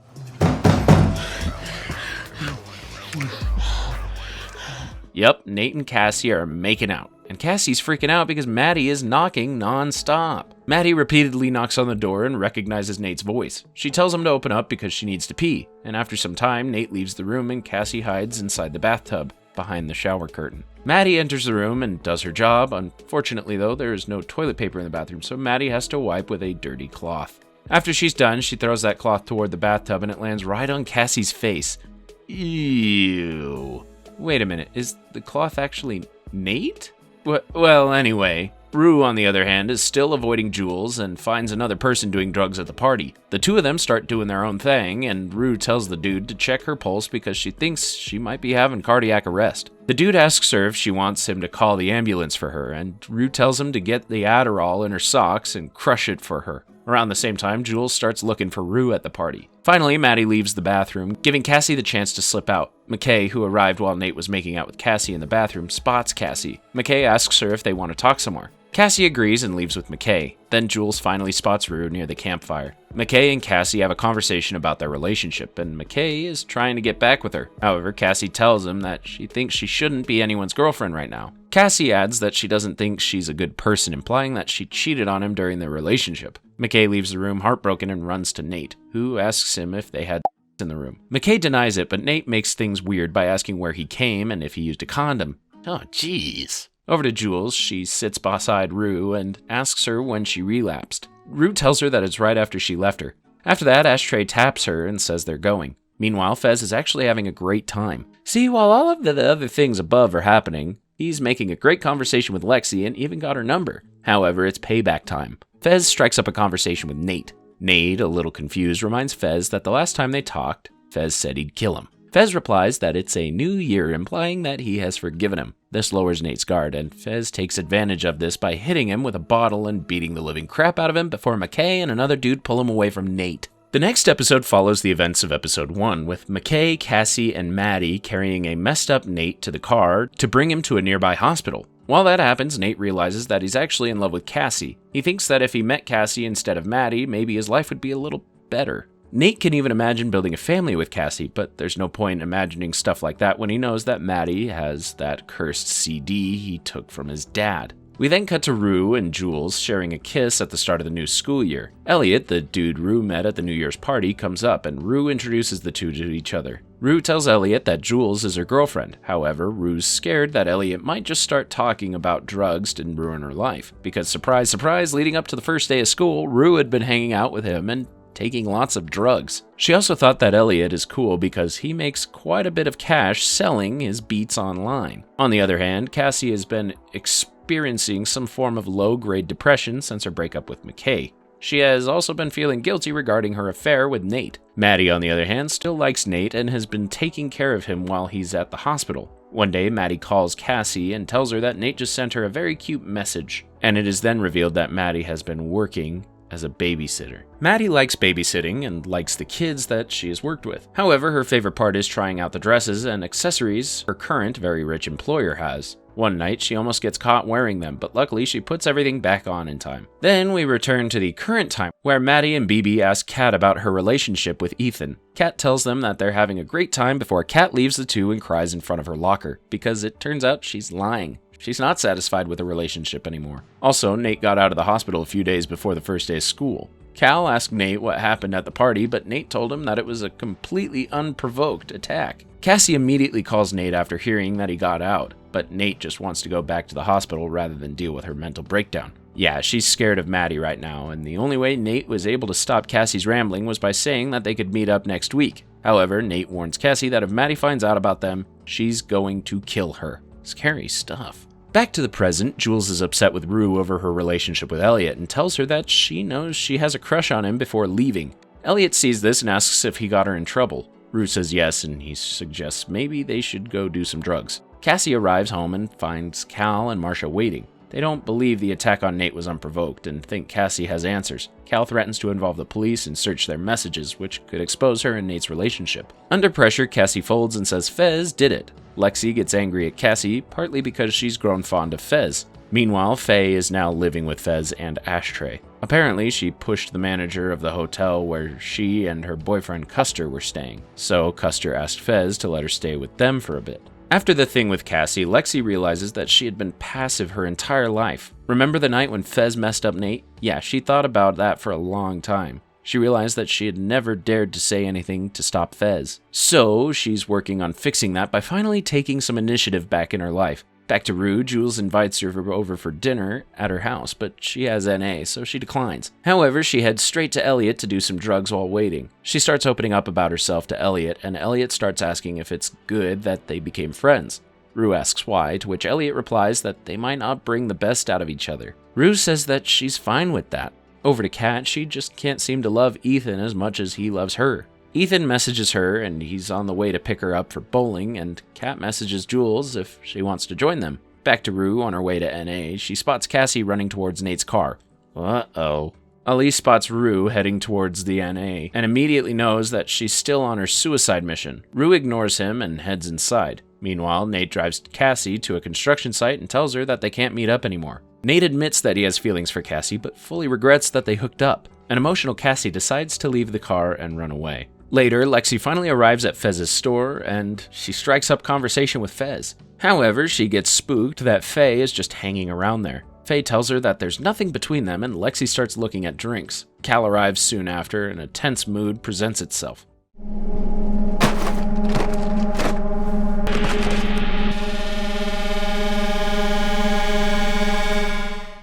Yep, Nate and Cassie are making out, and Cassie's freaking out because Maddie is knocking non-stop. Maddie repeatedly knocks on the door and recognizes Nate's voice. She tells him to open up because she needs to pee, and after some time, Nate leaves the room and Cassie hides inside the bathtub, behind the shower curtain. Maddie enters the room and does her job. Unfortunately, though, there is no toilet paper in the bathroom, so Maddie has to wipe with a dirty cloth. After she's done, she throws that cloth toward the bathtub and it lands right on Cassie's face. Ew. Wait a minute, is the cloth actually Nate? Well, anyway, Rue, on the other hand, is still avoiding Jules and finds another person doing drugs at the party. The two of them start doing their own thing, and Rue tells the dude to check her pulse because she thinks she might be having cardiac arrest. The dude asks her if she wants him to call the ambulance for her, and Rue tells him to get the Adderall in her socks and crush it for her. Around the same time, Jules starts looking for Rue at the party. Finally, Maddie leaves the bathroom, giving Cassie the chance to slip out. McKay, who arrived while Nate was making out with Cassie in the bathroom, spots Cassie. McKay asks her if they want to talk some more. Cassie agrees and leaves with McKay. Then Jules finally spots Rue near the campfire. McKay and Cassie have a conversation about their relationship, and McKay is trying to get back with her. However, Cassie tells him that she thinks she shouldn't be anyone's girlfriend right now. Cassie adds that she doesn't think she's a good person, implying that she cheated on him during their relationship. McKay leaves the room heartbroken and runs to Nate, who asks him if they had in the room. McKay denies it, but Nate makes things weird by asking where he came and if he used a condom. Oh, jeez. Over to Jules, she sits beside Rue and asks her when she relapsed. Rue tells her that it's right after she left her. After that, Ashtray taps her and says they're going. Meanwhile, Fez is actually having a great time. See, while all of the other things above are happening, he's making a great conversation with Lexi and even got her number. However, it's payback time. Fez strikes up a conversation with Nate. Nate, a little confused, reminds Fez that the last time they talked, Fez said he'd kill him. Fez replies that it's a new year, implying that he has forgiven him. This lowers Nate's guard, and Fez takes advantage of this by hitting him with a bottle and beating the living crap out of him before McKay and another dude pull him away from Nate. The next episode follows the events of episode 1, with McKay, Cassie, and Maddie carrying a messed up Nate to the car to bring him to a nearby hospital. While that happens, Nate realizes that he's actually in love with Cassie. He thinks that if he met Cassie instead of Maddie, maybe his life would be a little better. Nate can even imagine building a family with Cassie, but there's no point imagining stuff like that when he knows that Maddie has that cursed CD he took from his dad. We then cut to Rue and Jules sharing a kiss at the start of the new school year. Elliot, the dude Rue met at the New Year's party, comes up and Rue introduces the two to each other. Rue tells Elliot that Jules is her girlfriend. However, Rue's scared that Elliot might just start talking about drugs and ruin her life. Because surprise, surprise, leading up to the first day of school, Rue had been hanging out with him and taking lots of drugs. She also thought that Elliot is cool because he makes quite a bit of cash selling his beats online. On the other hand, Cassie has been experiencing some form of low-grade depression since her breakup with McKay. She has also been feeling guilty regarding her affair with Nate. Maddie, on the other hand, still likes Nate and has been taking care of him while he's at the hospital. One day, Maddie calls Cassie and tells her that Nate just sent her a very cute message, and it is then revealed that Maddie has been working as a babysitter. Maddie likes babysitting and likes the kids that she has worked with. However, her favorite part is trying out the dresses and accessories her current, very rich employer has. One night, she almost gets caught wearing them, but luckily she puts everything back on in time. Then we return to the current time, where Maddie and BB ask Kat about her relationship with Ethan. Kat tells them that they're having a great time before Kat leaves the two and cries in front of her locker, because it turns out she's lying. She's not satisfied with the relationship anymore. Also, Nate got out of the hospital a few days before the first day of school. Cal asked Nate what happened at the party, but Nate told him that it was a completely unprovoked attack. Cassie immediately calls Nate after hearing that he got out, but Nate just wants to go back to the hospital rather than deal with her mental breakdown. Yeah, she's scared of Maddie right now, and the only way Nate was able to stop Cassie's rambling was by saying that they could meet up next week. However, Nate warns Cassie that if Maddie finds out about them, she's going to kill her. Scary stuff. Back to the present, Jules is upset with Rue over her relationship with Elliot and tells her that she knows she has a crush on him before leaving. Elliot sees this and asks if he got her in trouble. Rue says yes, and he suggests maybe they should go do some drugs. Cassie arrives home and finds Cal and Marcia waiting. They don't believe the attack on Nate was unprovoked and think Cassie has answers. Cal threatens to involve the police and search their messages, which could expose her and Nate's relationship. Under pressure, Cassie folds and says Fez did it. Lexi gets angry at Cassie, partly because she's grown fond of Fez. Meanwhile, Faye is now living with Fez and Ashtray. Apparently, she pushed the manager of the hotel where she and her boyfriend Custer were staying, so Custer asked Fez to let her stay with them for a bit. After the thing with Cassie, Lexi realizes that she had been passive her entire life. Remember the night when Fez messed up Nate? Yeah, she thought about that for a long time. She realized that she had never dared to say anything to stop Fez. So, she's working on fixing that by finally taking some initiative back in her life. Back to Rue, Jules invites her over for dinner at her house, but she has NA, so she declines. However, she heads straight to Elliot to do some drugs while waiting. She starts opening up about herself to Elliot, and Elliot starts asking if it's good that they became friends. Rue asks why, to which Elliot replies that they might not bring the best out of each other. Rue says that she's fine with that. Over to Kat, she just can't seem to love Ethan as much as he loves her. Ethan messages her and he's on the way to pick her up for bowling, and Kat messages Jules if she wants to join them. Back to Rue on her way to NA, she spots Cassie running towards Nate's car. Uh-oh. Elise spots Rue heading towards the NA and immediately knows that she's still on her suicide mission. Rue ignores him and heads inside. Meanwhile, Nate drives Cassie to a construction site and tells her that they can't meet up anymore. Nate admits that he has feelings for Cassie, but fully regrets that they hooked up. An emotional Cassie decides to leave the car and run away. Later, Lexi finally arrives at Fez's store, and she strikes up conversation with Fez. However, she gets spooked that Faye is just hanging around there. Faye tells her that there's nothing between them, and Lexi starts looking at drinks. Cal arrives soon after, and a tense mood presents itself.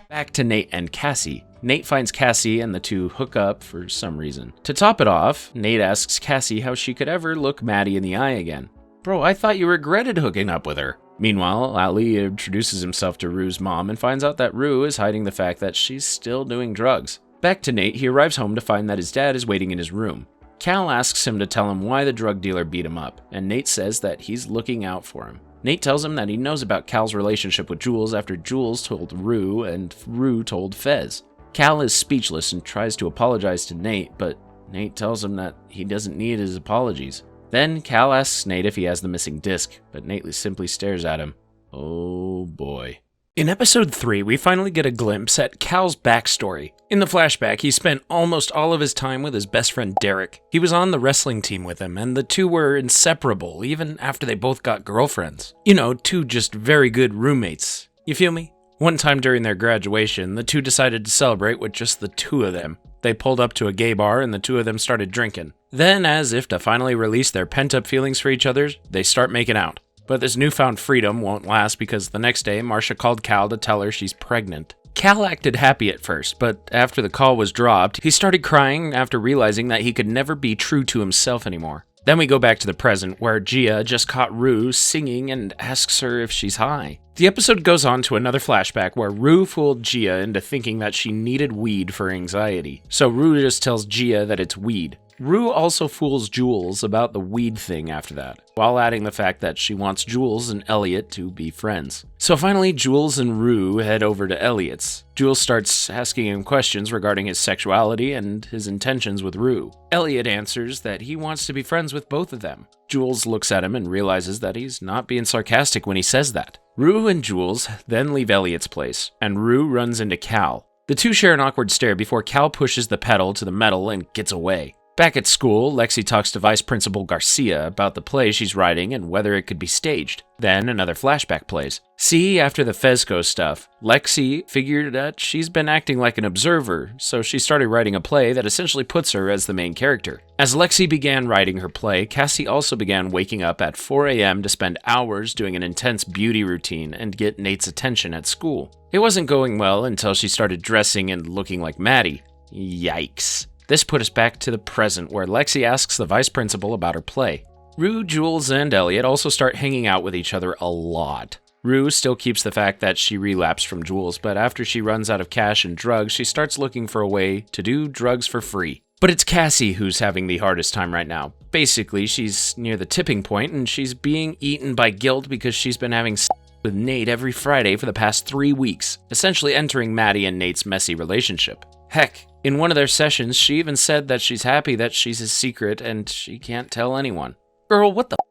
Back to Nate and Cassie. Nate finds Cassie and the two hook up for some reason. To top it off, Nate asks Cassie how she could ever look Maddie in the eye again. Bro, I thought you regretted hooking up with her. Meanwhile, Ali introduces himself to Rue's mom and finds out that Rue is hiding the fact that she's still doing drugs. Back to Nate, he arrives home to find that his dad is waiting in his room. Cal asks him to tell him why the drug dealer beat him up, and Nate says that he's looking out for him. Nate tells him that he knows about Cal's relationship with Jules after Jules told Rue and Rue told Fez. Cal is speechless and tries to apologize to Nate, but Nate tells him that he doesn't need his apologies. Then Cal asks Nate if he has the missing disc, but Nate simply stares at him. Oh boy. In episode 3, we finally get a glimpse at Cal's backstory. In the flashback, he spent almost all of his time with his best friend Derek. He was on the wrestling team with him, and the two were inseparable, even after they both got girlfriends. You know, two just very good roommates. You feel me? One time during their graduation, the two decided to celebrate with just the two of them. They pulled up to a gay bar and the two of them started drinking. Then, as if to finally release their pent-up feelings for each other, they start making out. But this newfound freedom won't last because the next day, Marcia called Cal to tell her she's pregnant. Cal acted happy at first, but after the call was dropped, he started crying after realizing that he could never be true to himself anymore. Then we go back to the present, where Gia just caught Rue singing and asks her if she's high. The episode goes on to another flashback where Rue fooled Gia into thinking that she needed weed for anxiety. So Rue just tells Gia that it's weed. Rue also fools Jules about the weed thing after that, while adding the fact that she wants Jules and Elliot to be friends. So finally, Jules and Rue head over to Elliot's. Jules starts asking him questions regarding his sexuality and his intentions with Rue. Elliot answers that he wants to be friends with both of them. Jules looks at him and realizes that he's not being sarcastic when he says that. Rue and Jules then leave Elliot's place, and Rue runs into Cal. The two share an awkward stare before Cal pushes the pedal to the metal and gets away. Back at school, Lexi talks to Vice Principal Garcia about the play she's writing and whether it could be staged. Then another flashback plays. See, after the Fezco stuff, Lexi figured that she's been acting like an observer, so she started writing a play that essentially puts her as the main character. As Lexi began writing her play, Cassie also began waking up at 4 a.m. to spend hours doing an intense beauty routine and get Nate's attention at school. It wasn't going well until she started dressing and looking like Maddie. Yikes. This put us back to the present, where Lexi asks the vice principal about her play. Rue, Jules, and Elliot also start hanging out with each other a lot. Rue still keeps the fact that she relapsed from Jules, but after she runs out of cash and drugs, she starts looking for a way to do drugs for free. But it's Cassie who's having the hardest time right now. Basically, she's near the tipping point and she's being eaten by guilt because she's been having sex with Nate every Friday for the past 3 weeks, essentially entering Maddie and Nate's messy relationship. Heck, in one of their sessions, she even said that she's happy that she's his secret and she can't tell anyone. Girl, what the f?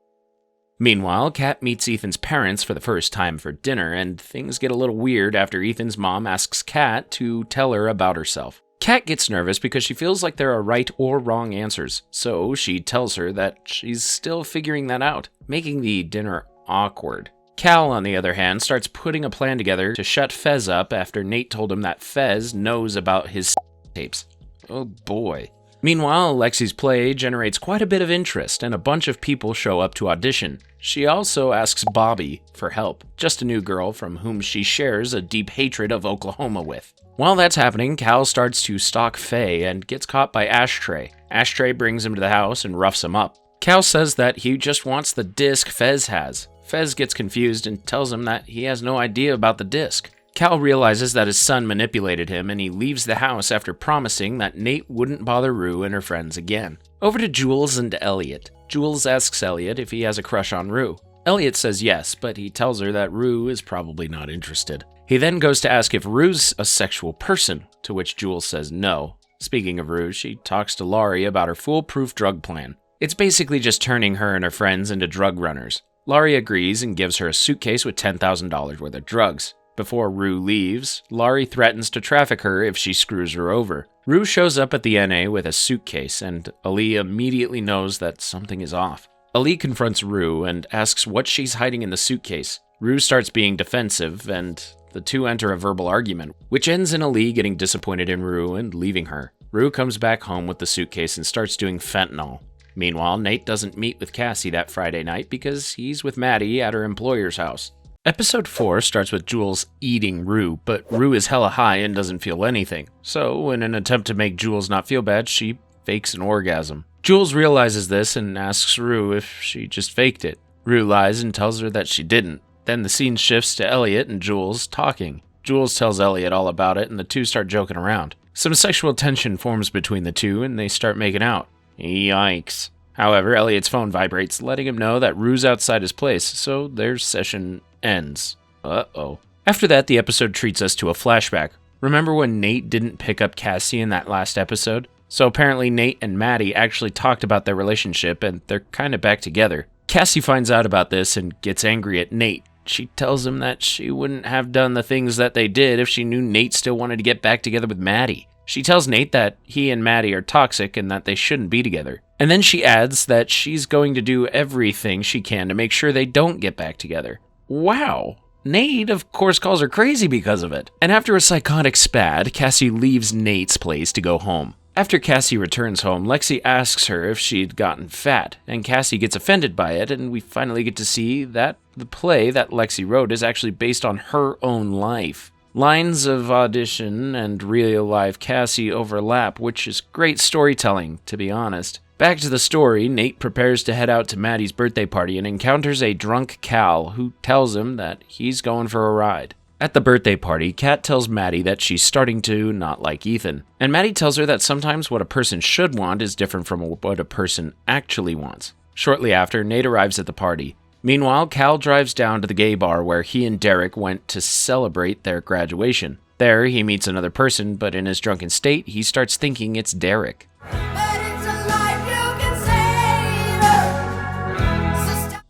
Meanwhile, Kat meets Ethan's parents for the first time for dinner, and things get a little weird after Ethan's mom asks Kat to tell her about herself. Kat gets nervous because she feels like there are right or wrong answers, so she tells her that she's still figuring that out, making the dinner awkward. Cal, on the other hand, starts putting a plan together to shut Fez up after Nate told him that Fez knows about his tapes. Oh boy. Meanwhile, Lexi's play generates quite a bit of interest, and a bunch of people show up to audition. She also asks Bobby for help, just a new girl from whom she shares a deep hatred of Oklahoma with. While that's happening, Cal starts to stalk Faye and gets caught by Ashtray. Ashtray brings him to the house and roughs him up. Cal says that he just wants the disc Fez has. Fez gets confused and tells him that he has no idea about the disc. Cal realizes that his son manipulated him and he leaves the house after promising that Nate wouldn't bother Rue and her friends again. Over to Jules and Elliot. Jules asks Elliot if he has a crush on Rue. Elliot says yes, but he tells her that Rue is probably not interested. He then goes to ask if Rue's a sexual person, to which Jules says no. Speaking of Rue, she talks to Laurie about her foolproof drug plan. It's basically just turning her and her friends into drug runners. Laurie agrees and gives her a suitcase with $10,000 worth of drugs. Before Rue leaves, Laurie threatens to traffic her if she screws her over. Rue shows up at the NA with a suitcase, and Ali immediately knows that something is off. Ali confronts Rue and asks what she's hiding in the suitcase. Rue starts being defensive, and the two enter a verbal argument, which ends in Ali getting disappointed in Rue and leaving her. Rue comes back home with the suitcase and starts doing fentanyl. Meanwhile, Nate doesn't meet with Cassie that Friday night because he's with Maddie at her employer's house. Episode 4 starts with Jules eating Rue, but Rue is hella high and doesn't feel anything. So, in an attempt to make Jules not feel bad, she fakes an orgasm. Jules realizes this and asks Rue if she just faked it. Rue lies and tells her that she didn't. Then the scene shifts to Elliot and Jules talking. Jules tells Elliot all about it and the two start joking around. Some sexual tension forms between the two and they start making out. Yikes. However, Elliot's phone vibrates, letting him know that Rue's outside his place, so their session ends. Uh-oh. After that, the episode treats us to a flashback. Remember when Nate didn't pick up Cassie in that last episode? So apparently Nate and Maddie actually talked about their relationship and they're kind of back together. Cassie finds out about this and gets angry at Nate. She tells him that she wouldn't have done the things that they did if she knew Nate still wanted to get back together with Maddie. She tells Nate that he and Maddie are toxic and that they shouldn't be together. And then she adds that she's going to do everything she can to make sure they don't get back together. Wow. Nate, of course, calls her crazy because of it. And after a psychotic spat, Cassie leaves Nate's place to go home. After Cassie returns home, Lexi asks her if she'd gotten fat, and Cassie gets offended by it, and we finally get to see that the play that Lexi wrote is actually based on her own life. Lines of audition and real-life Cassie overlap, which is great storytelling, to be honest. Back to the story, Nate prepares to head out to Maddie's birthday party and encounters a drunk Cal who tells him that he's going for a ride. At the birthday party, Kat tells Maddie that she's starting to not like Ethan. And Maddie tells her that sometimes what a person should want is different from what a person actually wants. Shortly after, Nate arrives at the party. Meanwhile, Cal drives down to the gay bar where he and Derek went to celebrate their graduation. There, he meets another person, but in his drunken state, he starts thinking it's Derek.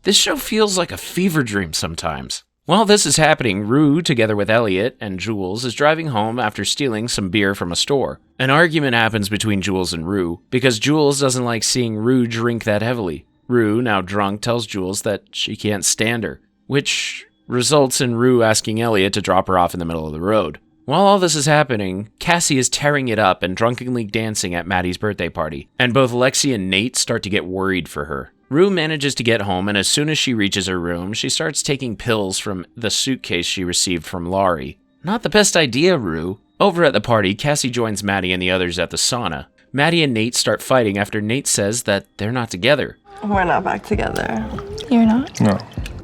This show feels like a fever dream sometimes. While this is happening, Rue, together with Elliot and Jules, is driving home after stealing some beer from a store. An argument happens between Jules and Rue, because Jules doesn't like seeing Rue drink that heavily. Rue, now drunk, tells Jules that she can't stand her, which results in Rue asking Elliot to drop her off in the middle of the road. While all this is happening, Cassie is tearing it up and drunkenly dancing at Maddie's birthday party, and both Lexi and Nate start to get worried for her. Rue manages to get home, and as soon as she reaches her room, she starts taking pills from the suitcase she received from Laurie. Not the best idea, Rue. Over at the party, Cassie joins Maddie and the others at the sauna. Maddie and Nate start fighting after Nate says that they're not together. We're not back together. You're not? No.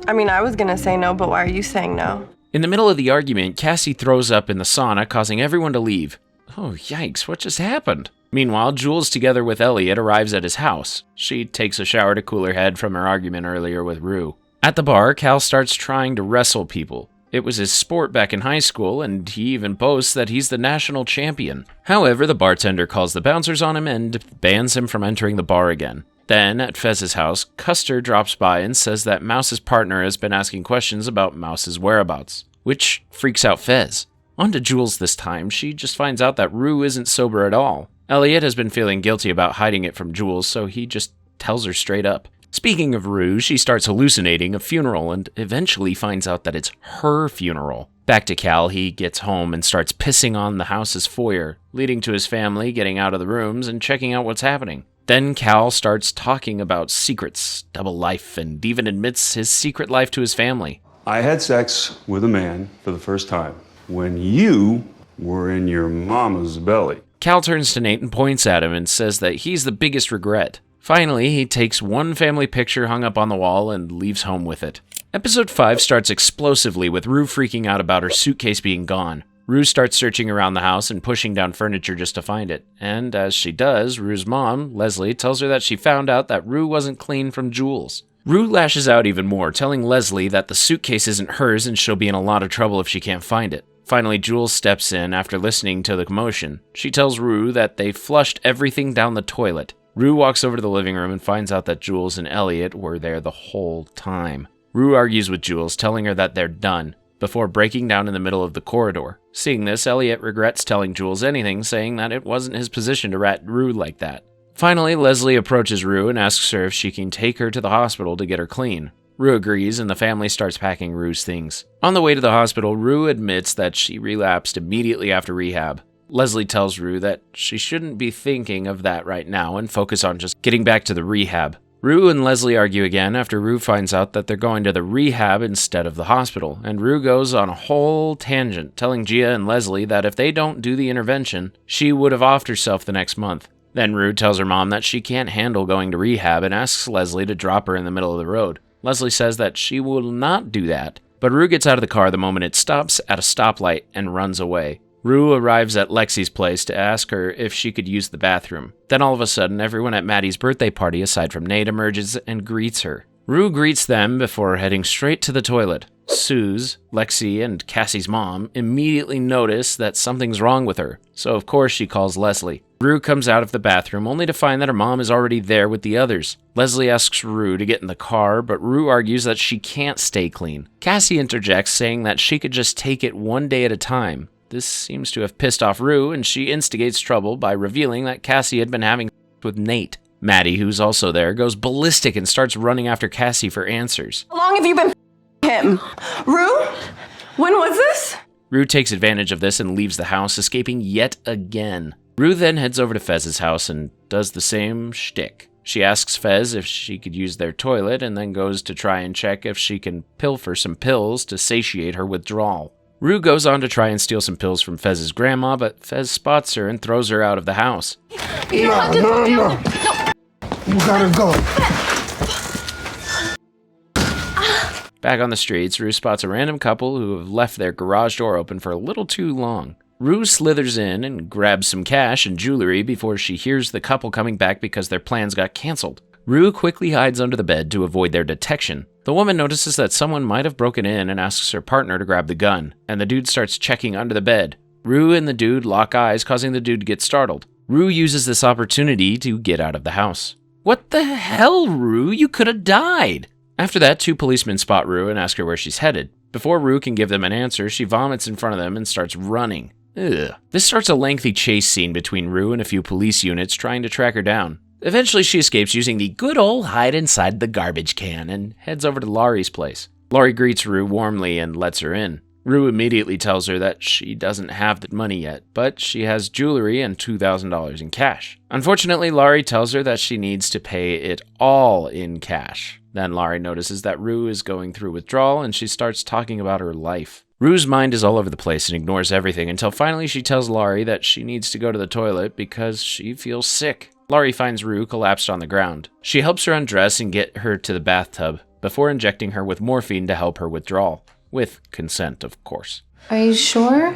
I mean, I was gonna say no, but why are you saying no? In the middle of the argument, Cassie throws up in the sauna, causing everyone to leave. Oh, yikes, what just happened? Meanwhile, Jules, together with Elliot, arrives at his house. She takes a shower to cool her head from her argument earlier with Rue. At the bar, Cal starts trying to wrestle people. It was his sport back in high school, and he even boasts that he's the national champion. However, the bartender calls the bouncers on him and bans him from entering the bar again. Then, at Fez's house, Custer drops by and says that Mouse's partner has been asking questions about Mouse's whereabouts, which freaks out Fez. On to Jules this time, she just finds out that Rue isn't sober at all. Elliot has been feeling guilty about hiding it from Jules, so he just tells her straight up. Speaking of Rue, she starts hallucinating a funeral and eventually finds out that it's her funeral. Back to Cal, he gets home and starts pissing on the house's foyer, leading to his family getting out of the rooms and checking out what's happening. Then Cal starts talking about secrets, double life, and even admits his secret life to his family. I had sex with a man for the first time when you were in your mama's belly. Cal turns to Nate and points at him and says that he's the biggest regret. Finally, he takes one family picture hung up on the wall and leaves home with it. Episode 5 starts explosively with Rue freaking out about her suitcase being gone. Rue starts searching around the house and pushing down furniture just to find it. And as she does, Rue's mom, Leslie, tells her that she found out that Rue wasn't clean from Jules. Rue lashes out even more, telling Leslie that the suitcase isn't hers and she'll be in a lot of trouble if she can't find it. Finally, Jules steps in after listening to the commotion. She tells Rue that they flushed everything down the toilet. Rue walks over to the living room and finds out that Jules and Elliot were there the whole time. Rue argues with Jules, telling her that they're done, before breaking down in the middle of the corridor. Seeing this, Elliot regrets telling Jules anything, saying that it wasn't his position to rat Rue like that. Finally, Leslie approaches Rue and asks her if she can take her to the hospital to get her clean. Rue agrees, and the family starts packing Rue's things. On the way to the hospital, Rue admits that she relapsed immediately after rehab. Leslie tells Rue that she shouldn't be thinking of that right now and focus on just getting back to the rehab. Rue and Leslie argue again after Rue finds out that they're going to the rehab instead of the hospital, and Rue goes on a whole tangent, telling Gia and Leslie that if they don't do the intervention, she would have offed herself the next month. Then Rue tells her mom that she can't handle going to rehab and asks Leslie to drop her in the middle of the road. Leslie says that she will not do that, but Rue gets out of the car the moment it stops at a stoplight and runs away. Rue arrives at Lexi's place to ask her if she could use the bathroom. Then all of a sudden, everyone at Maddie's birthday party aside from Nate emerges and greets her. Rue greets them before heading straight to the toilet. Suze, Lexi, and Cassie's mom immediately notice that something's wrong with her, so of course she calls Leslie. Rue comes out of the bathroom only to find that her mom is already there with the others. Leslie asks Rue to get in the car, but Rue argues that she can't stay clean. Cassie interjects, saying that she could just take it one day at a time. This seems to have pissed off Rue, and she instigates trouble by revealing that Cassie had been having with Nate. Maddie, who's also there, goes ballistic and starts running after Cassie for answers. How long have you been him? Rue? When was this? Rue takes advantage of this and leaves the house, escaping yet again. Rue then heads over to Fez's house and does the same shtick. She asks Fez if she could use their toilet and then goes to try and check if she can pilfer some pills to satiate her withdrawal. Rue goes on to try and steal some pills from Fez's grandma, but Fez spots her and throws her out of the house. No. You gotta go. Back on the streets, Rue spots a random couple who have left their garage door open for a little too long. Rue slithers in and grabs some cash and jewelry before she hears the couple coming back because their plans got canceled. Rue quickly hides under the bed to avoid their detection. The woman notices that someone might have broken in and asks her partner to grab the gun, and the dude starts checking under the bed. Rue and the dude lock eyes, causing the dude to get startled. Rue uses this opportunity to get out of the house. What the hell, Rue? You could have died! After that, 2 policemen spot Rue and ask her where she's headed. Before Rue can give them an answer, she vomits in front of them and starts running. Ugh. This starts a lengthy chase scene between Rue and a few police units trying to track her down. Eventually, she escapes using the good old hide inside the garbage can and heads over to Laurie's place. Laurie greets Rue warmly and lets her in. Rue immediately tells her that she doesn't have the money yet, but she has jewelry and $2,000 in cash. Unfortunately, Laurie tells her that she needs to pay it all in cash. Then Laurie notices that Rue is going through withdrawal and she starts talking about her life. Rue's mind is all over the place and ignores everything until finally she tells Laurie that she needs to go to the toilet because she feels sick. Laurie finds Rue collapsed on the ground. She helps her undress and get her to the bathtub. before injecting her with morphine to help her withdrawal. With consent, of course. Are you sure?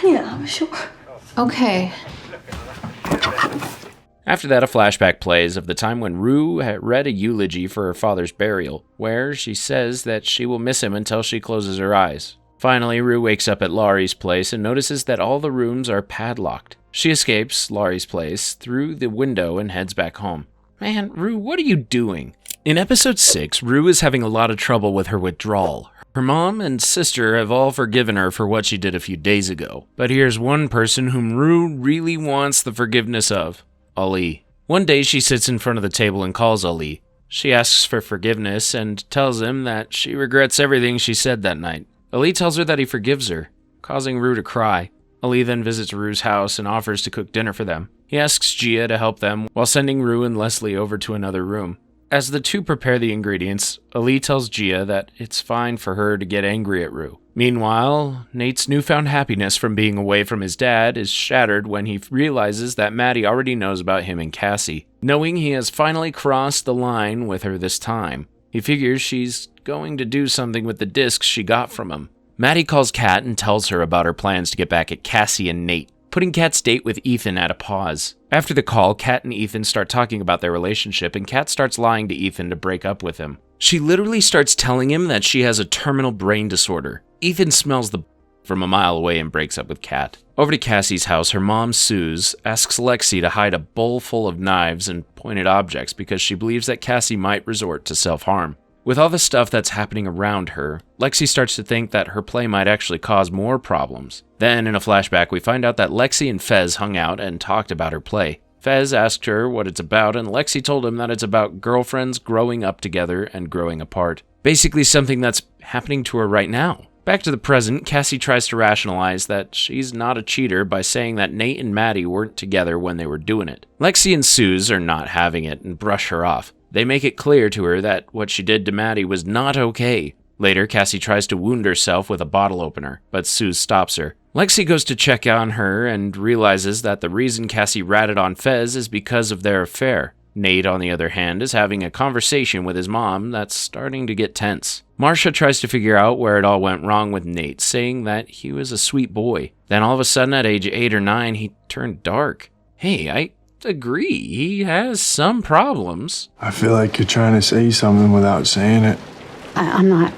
Yeah, I'm sure. Okay. After that, a flashback plays of the time when Rue had read a eulogy for her father's burial, where she says that she will miss him until she closes her eyes. Finally, Rue wakes up at Laurie's place and notices that all the rooms are padlocked. She escapes Laurie's place through the window and heads back home. Man, Rue, what are you doing? In episode 6, Rue is having a lot of trouble with her withdrawal. Her mom and sister have all forgiven her for what she did a few days ago. But here's one person whom Rue really wants the forgiveness of. Ali. One day she sits in front of the table and calls Ali. She asks for forgiveness and tells him that she regrets everything she said that night. Ali tells her that he forgives her, causing Rue to cry. Ali then visits Rue's house and offers to cook dinner for them. He asks Gia to help them while sending Rue and Leslie over to another room. As the two prepare the ingredients, Ali tells Gia that it's fine for her to get angry at Rue. Meanwhile, Nate's newfound happiness from being away from his dad is shattered when he realizes that Maddie already knows about him and Cassie. Knowing he has finally crossed the line with her this time, he figures she's going to do something with the discs she got from him. Maddie calls Kat and tells her about her plans to get back at Cassie and Nate, putting Kat's date with Ethan at a pause. After the call, Kat and Ethan start talking about their relationship, and Kat starts lying to Ethan to break up with him. She literally starts telling him that she has a terminal brain disorder. Ethan smells the from a mile away and breaks up with Kat. Over to Cassie's house, her mom, Suze, asks Lexi to hide a bowl full of knives and pointed objects because she believes that Cassie might resort to self-harm. With all the stuff that's happening around her, Lexi starts to think that her play might actually cause more problems. Then, in a flashback, we find out that Lexi and Fez hung out and talked about her play. Fez asked her what it's about, and Lexi told him that it's about girlfriends growing up together and growing apart. Basically something that's happening to her right now. Back to the present, Cassie tries to rationalize that she's not a cheater by saying that Nate and Maddie weren't together when they were doing it. Lexi and Suze are not having it and brush her off. They make it clear to her that what she did to Maddie was not okay. Later, Cassie tries to wound herself with a bottle opener, but Suze stops her. Lexi goes to check on her and realizes that the reason Cassie ratted on Fez is because of their affair. Nate, on the other hand, is having a conversation with his mom that's starting to get tense. Marcia tries to figure out where it all went wrong with Nate, saying that he was a sweet boy. Then all of a sudden, at age 8 or 9, he turned dark. Hey, I agree, he has some problems. I feel like you're trying to say something without saying it. I'm not.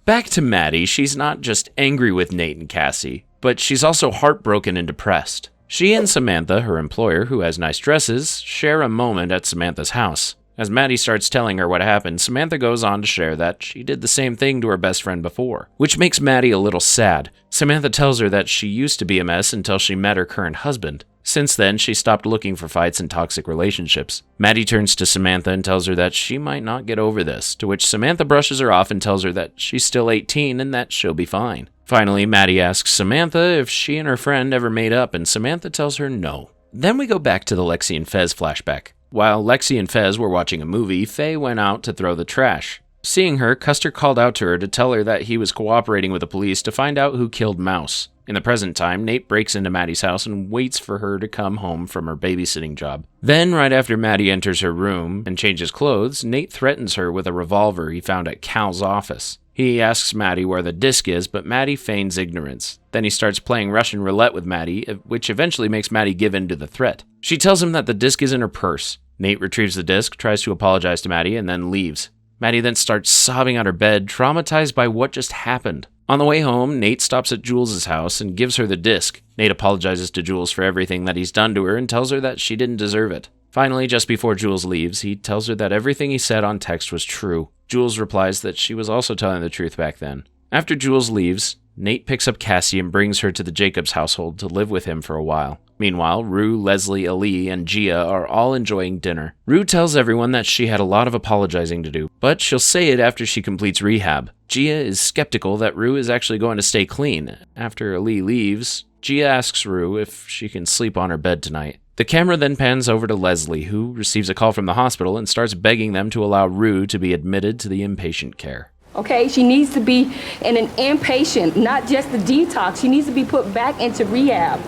Back to Maddie, she's not just angry with Nate and Cassie, but she's also heartbroken and depressed. She and Samantha, her employer, who has nice dresses, share a moment at Samantha's house. As Maddie starts telling her what happened, Samantha goes on to share that she did the same thing to her best friend before, which makes Maddie a little sad. Samantha tells her that she used to be a mess until she met her current husband. Since then, she stopped looking for fights and toxic relationships. Maddie turns to Samantha and tells her that she might not get over this, to which Samantha brushes her off and tells her that she's still 18 and that she'll be fine. Finally, Maddie asks Samantha if she and her friend ever made up, and Samantha tells her no. Then we go back to the Lexi and Fez flashback. While Lexi and Fez were watching a movie, Faye went out to throw the trash. Seeing her, Custer called out to her to tell her that he was cooperating with the police to find out who killed Mouse. In the present time, Nate breaks into Maddie's house and waits for her to come home from her babysitting job. Then, right after Maddie enters her room and changes clothes, Nate threatens her with a revolver he found at Cal's office. He asks Maddie where the disc is, but Maddie feigns ignorance. Then he starts playing Russian roulette with Maddie, which eventually makes Maddie give in to the threat. She tells him that the disc is in her purse. Nate retrieves the disc, tries to apologize to Maddie, and then leaves. Maddie then starts sobbing on her bed, traumatized by what just happened. On the way home, Nate stops at Jules' house and gives her the disc. Nate apologizes to Jules for everything that he's done to her and tells her that she didn't deserve it. Finally, just before Jules leaves, he tells her that everything he said on text was true. Jules replies that she was also telling the truth back then. After Jules leaves, Nate picks up Cassie and brings her to the Jacobs household to live with him for a while. Meanwhile, Rue, Leslie, Ali, and Gia are all enjoying dinner. Rue tells everyone that she had a lot of apologizing to do, but she'll say it after she completes rehab. Gia is skeptical that Rue is actually going to stay clean. After Ali leaves, Gia asks Rue if she can sleep on her bed tonight. The camera then pans over to Leslie, who receives a call from the hospital and starts begging them to allow Rue to be admitted to the inpatient care. Okay, she needs to be in an inpatient, not just the detox. She needs to be put back into rehab.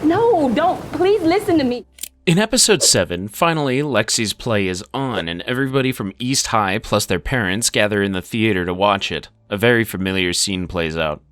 No, don't. Please listen to me. In episode 7, finally, Lexi's play is on, and everybody from East High plus their parents gather in the theater to watch it. A very familiar scene plays out.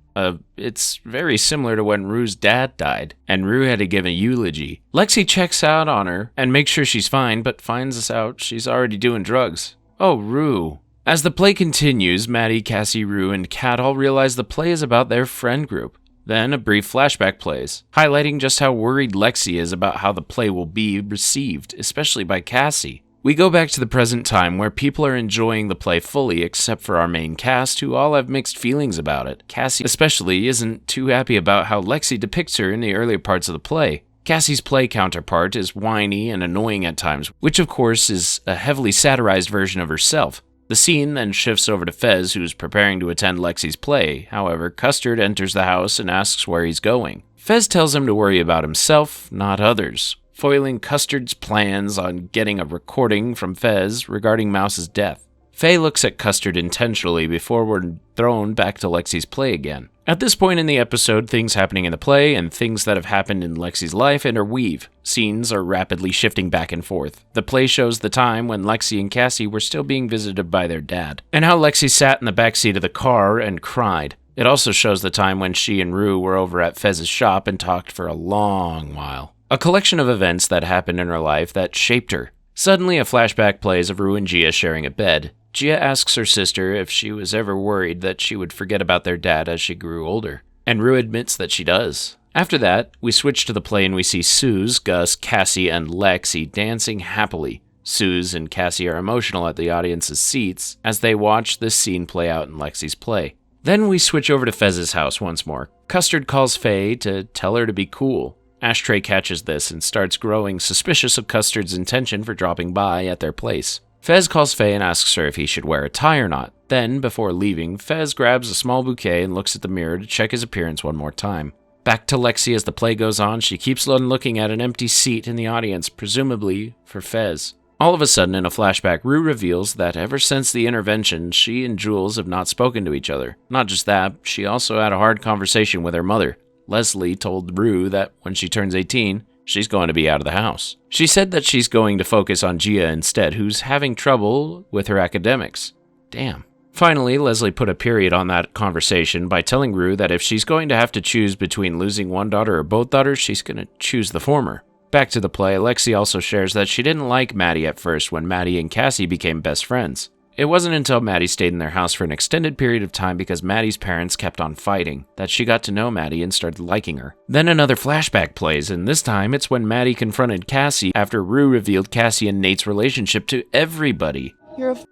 It's very similar to when Rue's dad died, and Rue had to give a eulogy. Lexi checks out on her and makes sure she's fine, but finds out she's already doing drugs. Oh, Rue. As the play continues, Maddie, Cassie, Rue, and Kat all realize the play is about their friend group. Then a brief flashback plays, highlighting just how worried Lexi is about how the play will be received, especially by Cassie. We go back to the present time where people are enjoying the play fully except for our main cast, who all have mixed feelings about it. Cassie especially isn't too happy about how Lexi depicts her in the earlier parts of the play. Cassie's play counterpart is whiny and annoying at times, which of course is a heavily satirized version of herself. The scene then shifts over to Fez, who's preparing to attend Lexi's play. However, Custard enters the house and asks where he's going. Fez tells him to worry about himself, not others, foiling Custard's plans on getting a recording from Fez regarding Mouse's death. Faye looks at Custard intentionally before we're thrown back to Lexi's play again. At this point in the episode, things happening in the play and things that have happened in Lexi's life interweave. Scenes are rapidly shifting back and forth. The play shows the time when Lexi and Cassie were still being visited by their dad, and how Lexi sat in the backseat of the car and cried. It also shows the time when she and Rue were over at Fez's shop and talked for a long while. A collection of events that happened in her life that shaped her. Suddenly, a flashback plays of Rue and Gia sharing a bed. Gia asks her sister if she was ever worried that she would forget about their dad as she grew older, and Rue admits that she does. After that, we switch to the play and we see Suze, Gus, Cassie, and Lexi dancing happily. Suze and Cassie are emotional at the audience's seats as they watch this scene play out in Lexi's play. Then we switch over to Fez's house once more. Custard calls Faye to tell her to be cool. Ashtray catches this and starts growing suspicious of Custard's intention for dropping by at their place. Fez calls Faye and asks her if he should wear a tie or not. Then, before leaving, Fez grabs a small bouquet and looks at the mirror to check his appearance one more time. Back to Lexi as the play goes on, she keeps on looking at an empty seat in the audience, presumably for Fez. All of a sudden, in a flashback, Rue reveals that ever since the intervention, she and Jules have not spoken to each other. Not just that, she also had a hard conversation with her mother. Leslie told Rue that when she turns 18, she's going to be out of the house. She said that she's going to focus on Gia instead, who's having trouble with her academics. Damn. Finally, Leslie put a period on that conversation by telling Rue that if she's going to have to choose between losing one daughter or both daughters, she's going to choose the former. Back to the play, Lexi also shares that she didn't like Maddie at first when Maddie and Cassie became best friends. It wasn't until Maddie stayed in their house for an extended period of time because Maddie's parents kept on fighting that she got to know Maddie and started liking her. Then another flashback plays, and this time it's when Maddie confronted Cassie after Rue revealed Cassie and Nate's relationship to everybody. You're a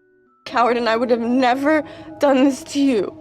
coward, and I would have never done this to you.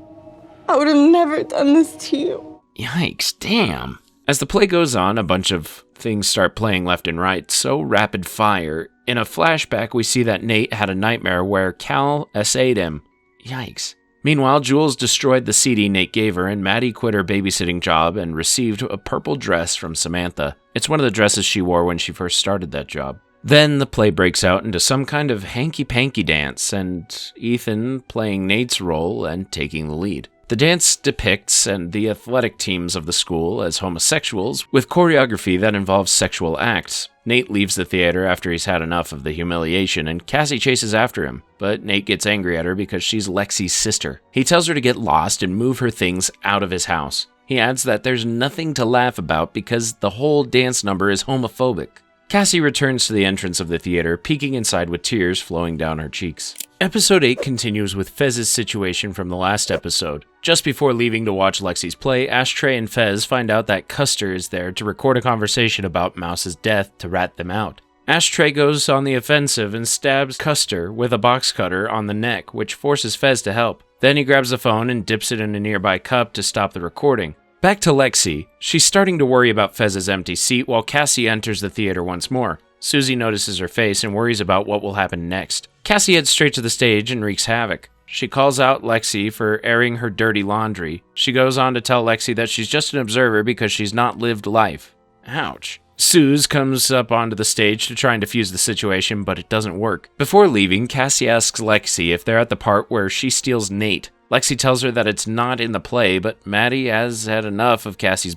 I would have never done this to you. Yikes, damn. As the play goes on, a bunch of things start playing left and right, so rapid fire. In a flashback, we see that Nate had a nightmare where Cal essayed him. Yikes. Meanwhile, Jules destroyed the CD Nate gave her, and Maddie quit her babysitting job and received a purple dress from Samantha. It's one of the dresses she wore when she first started that job. Then the play breaks out into some kind of hanky-panky dance, and Ethan playing Nate's role and taking the lead. The dance depicts the athletic teams of the school as homosexuals with choreography that involves sexual acts. Nate leaves the theater after he's had enough of the humiliation, and Cassie chases after him, but Nate gets angry at her because she's Lexi's sister. He tells her to get lost and move her things out of his house. He adds that there's nothing to laugh about because the whole dance number is homophobic. Cassie returns to the entrance of the theater, peeking inside with tears flowing down her cheeks. Episode 8 continues with Fez's situation from the last episode. Just before leaving to watch Lexi's play, Ashtray and Fez find out that Custer is there to record a conversation about Mouse's death to rat them out. Ashtray goes on the offensive and stabs Custer with a box cutter on the neck, which forces Fez to help. Then he grabs the phone and dips it in a nearby cup to stop the recording. Back to Lexi. She's starting to worry about Fez's empty seat while Cassie enters the theater once more. Susie notices her face and worries about what will happen next. Cassie heads straight to the stage and wreaks havoc. She calls out Lexi for airing her dirty laundry. She goes on to tell Lexi that she's just an observer because she's not lived life. Ouch. Suze comes up onto the stage to try and defuse the situation, but it doesn't work. Before leaving, Cassie asks Lexi if they're at the part where she steals Nate. Lexi tells her that it's not in the play, but Maddie has had enough of Cassie's.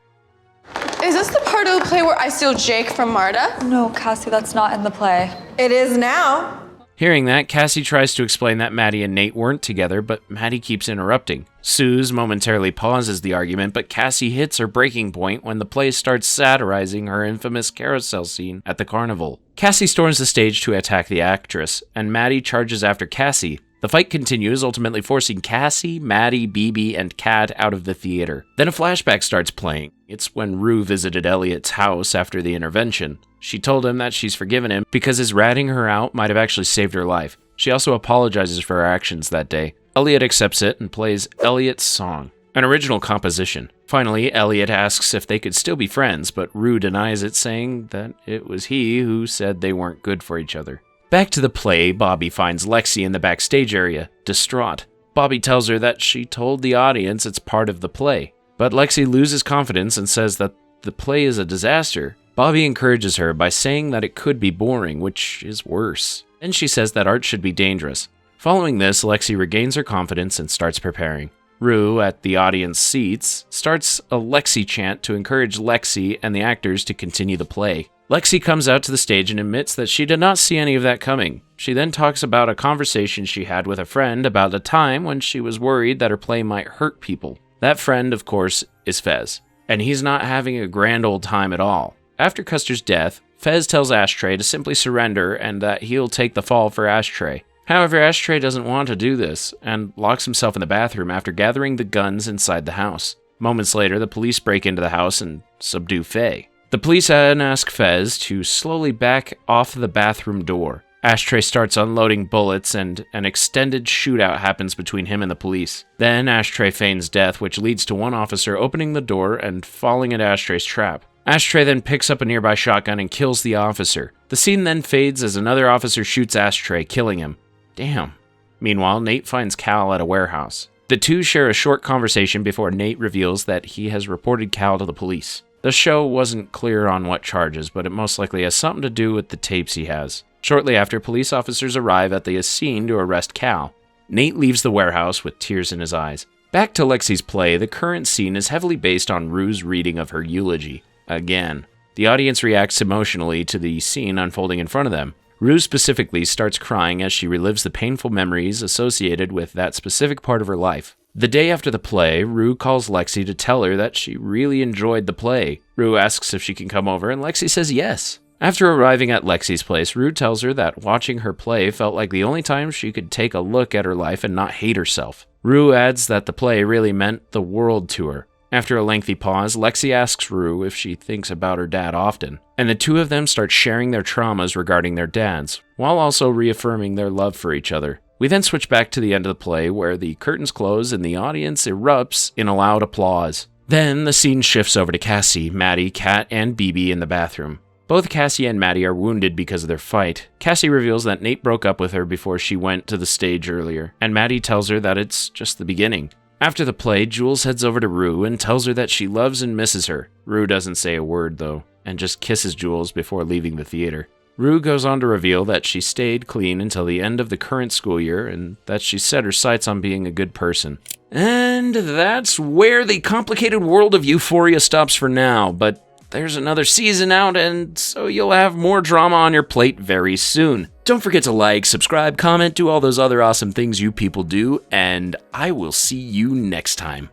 Is this the part of the play where I steal Jake from Marta? No, Cassie, that's not in the play. It is now. Hearing that, Cassie tries to explain that Maddie and Nate weren't together, but Maddie keeps interrupting. Suze momentarily pauses the argument, but Cassie hits her breaking point when the play starts satirizing her infamous carousel scene at the Carnival. Cassie storms the stage to attack the actress, and Maddie charges after Cassie. The fight continues, ultimately forcing Cassie, Maddie, BB, and Kat out of the theater. Then a flashback starts playing. It's when Rue visited Elliot's house after the intervention. She told him that she's forgiven him because his ratting her out might have actually saved her life. She also apologizes for her actions that day. Elliot accepts it and plays Elliot's song, an original composition. Finally, Elliot asks if they could still be friends, but Rue denies it, saying that it was he who said they weren't good for each other. Back to the play, Bobby finds Lexi in the backstage area, distraught. Bobby tells her that she told the audience it's part of the play, but Lexi loses confidence and says that the play is a disaster. Bobby encourages her by saying that it could be boring, which is worse. Then she says that art should be dangerous. Following this, Lexi regains her confidence and starts preparing. Rue, at the audience seats, starts a Lexi chant to encourage Lexi and the actors to continue the play. Lexi comes out to the stage and admits that she did not see any of that coming. She then talks about a conversation she had with a friend about a time when she was worried that her play might hurt people. That friend, of course, is Fez, and he's not having a grand old time at all. After Custer's death, Fez tells Ashtray to simply surrender and that he'll take the fall for Ashtray. However, Ashtray doesn't want to do this and locks himself in the bathroom after gathering the guns inside the house. Moments later, the police break into the house and subdue Faye. The police then ask Fez to slowly back off the bathroom door. Ashtray starts unloading bullets and an extended shootout happens between him and the police. Then Ashtray feigns death, which leads to one officer opening the door and falling into Ashtray's trap. Ashtray then picks up a nearby shotgun and kills the officer. The scene then fades as another officer shoots Ashtray, killing him. Damn. Meanwhile, Nate finds Cal at a warehouse. The two share a short conversation before Nate reveals that he has reported Cal to the police. The show wasn't clear on what charges, but it most likely has something to do with the tapes he has. Shortly after, police officers arrive at the scene to arrest Cal. Nate leaves the warehouse with tears in his eyes. Back to Lexi's play, the current scene is heavily based on Rue's reading of her eulogy. Again. The audience reacts emotionally to the scene unfolding in front of them. Rue specifically starts crying as she relives the painful memories associated with that specific part of her life. The day after the play, Rue calls Lexi to tell her that she really enjoyed the play. Rue asks if she can come over, and Lexi says yes. After arriving at Lexi's place, Rue tells her that watching her play felt like the only time she could take a look at her life and not hate herself. Rue adds that the play really meant the world to her. After a lengthy pause, Lexi asks Rue if she thinks about her dad often, and the two of them start sharing their traumas regarding their dads, while also reaffirming their love for each other. We then switch back to the end of the play where the curtains close and the audience erupts in a loud applause. Then the scene shifts over to Cassie, Maddie, Kat, and BB in the bathroom. Both Cassie and Maddie are wounded because of their fight. Cassie reveals that Nate broke up with her before she went to the stage earlier, and Maddie tells her that it's just the beginning. After the play, Jules heads over to Rue and tells her that she loves and misses her. Rue doesn't say a word though, and just kisses Jules before leaving the theater. Rue goes on to reveal that she stayed clean until the end of the current school year and that she set her sights on being a good person. And that's where the complicated world of Euphoria stops for now, but there's another season out, and so you'll have more drama on your plate very soon. Don't forget to like, subscribe, comment, do all those other awesome things you people do, and I will see you next time.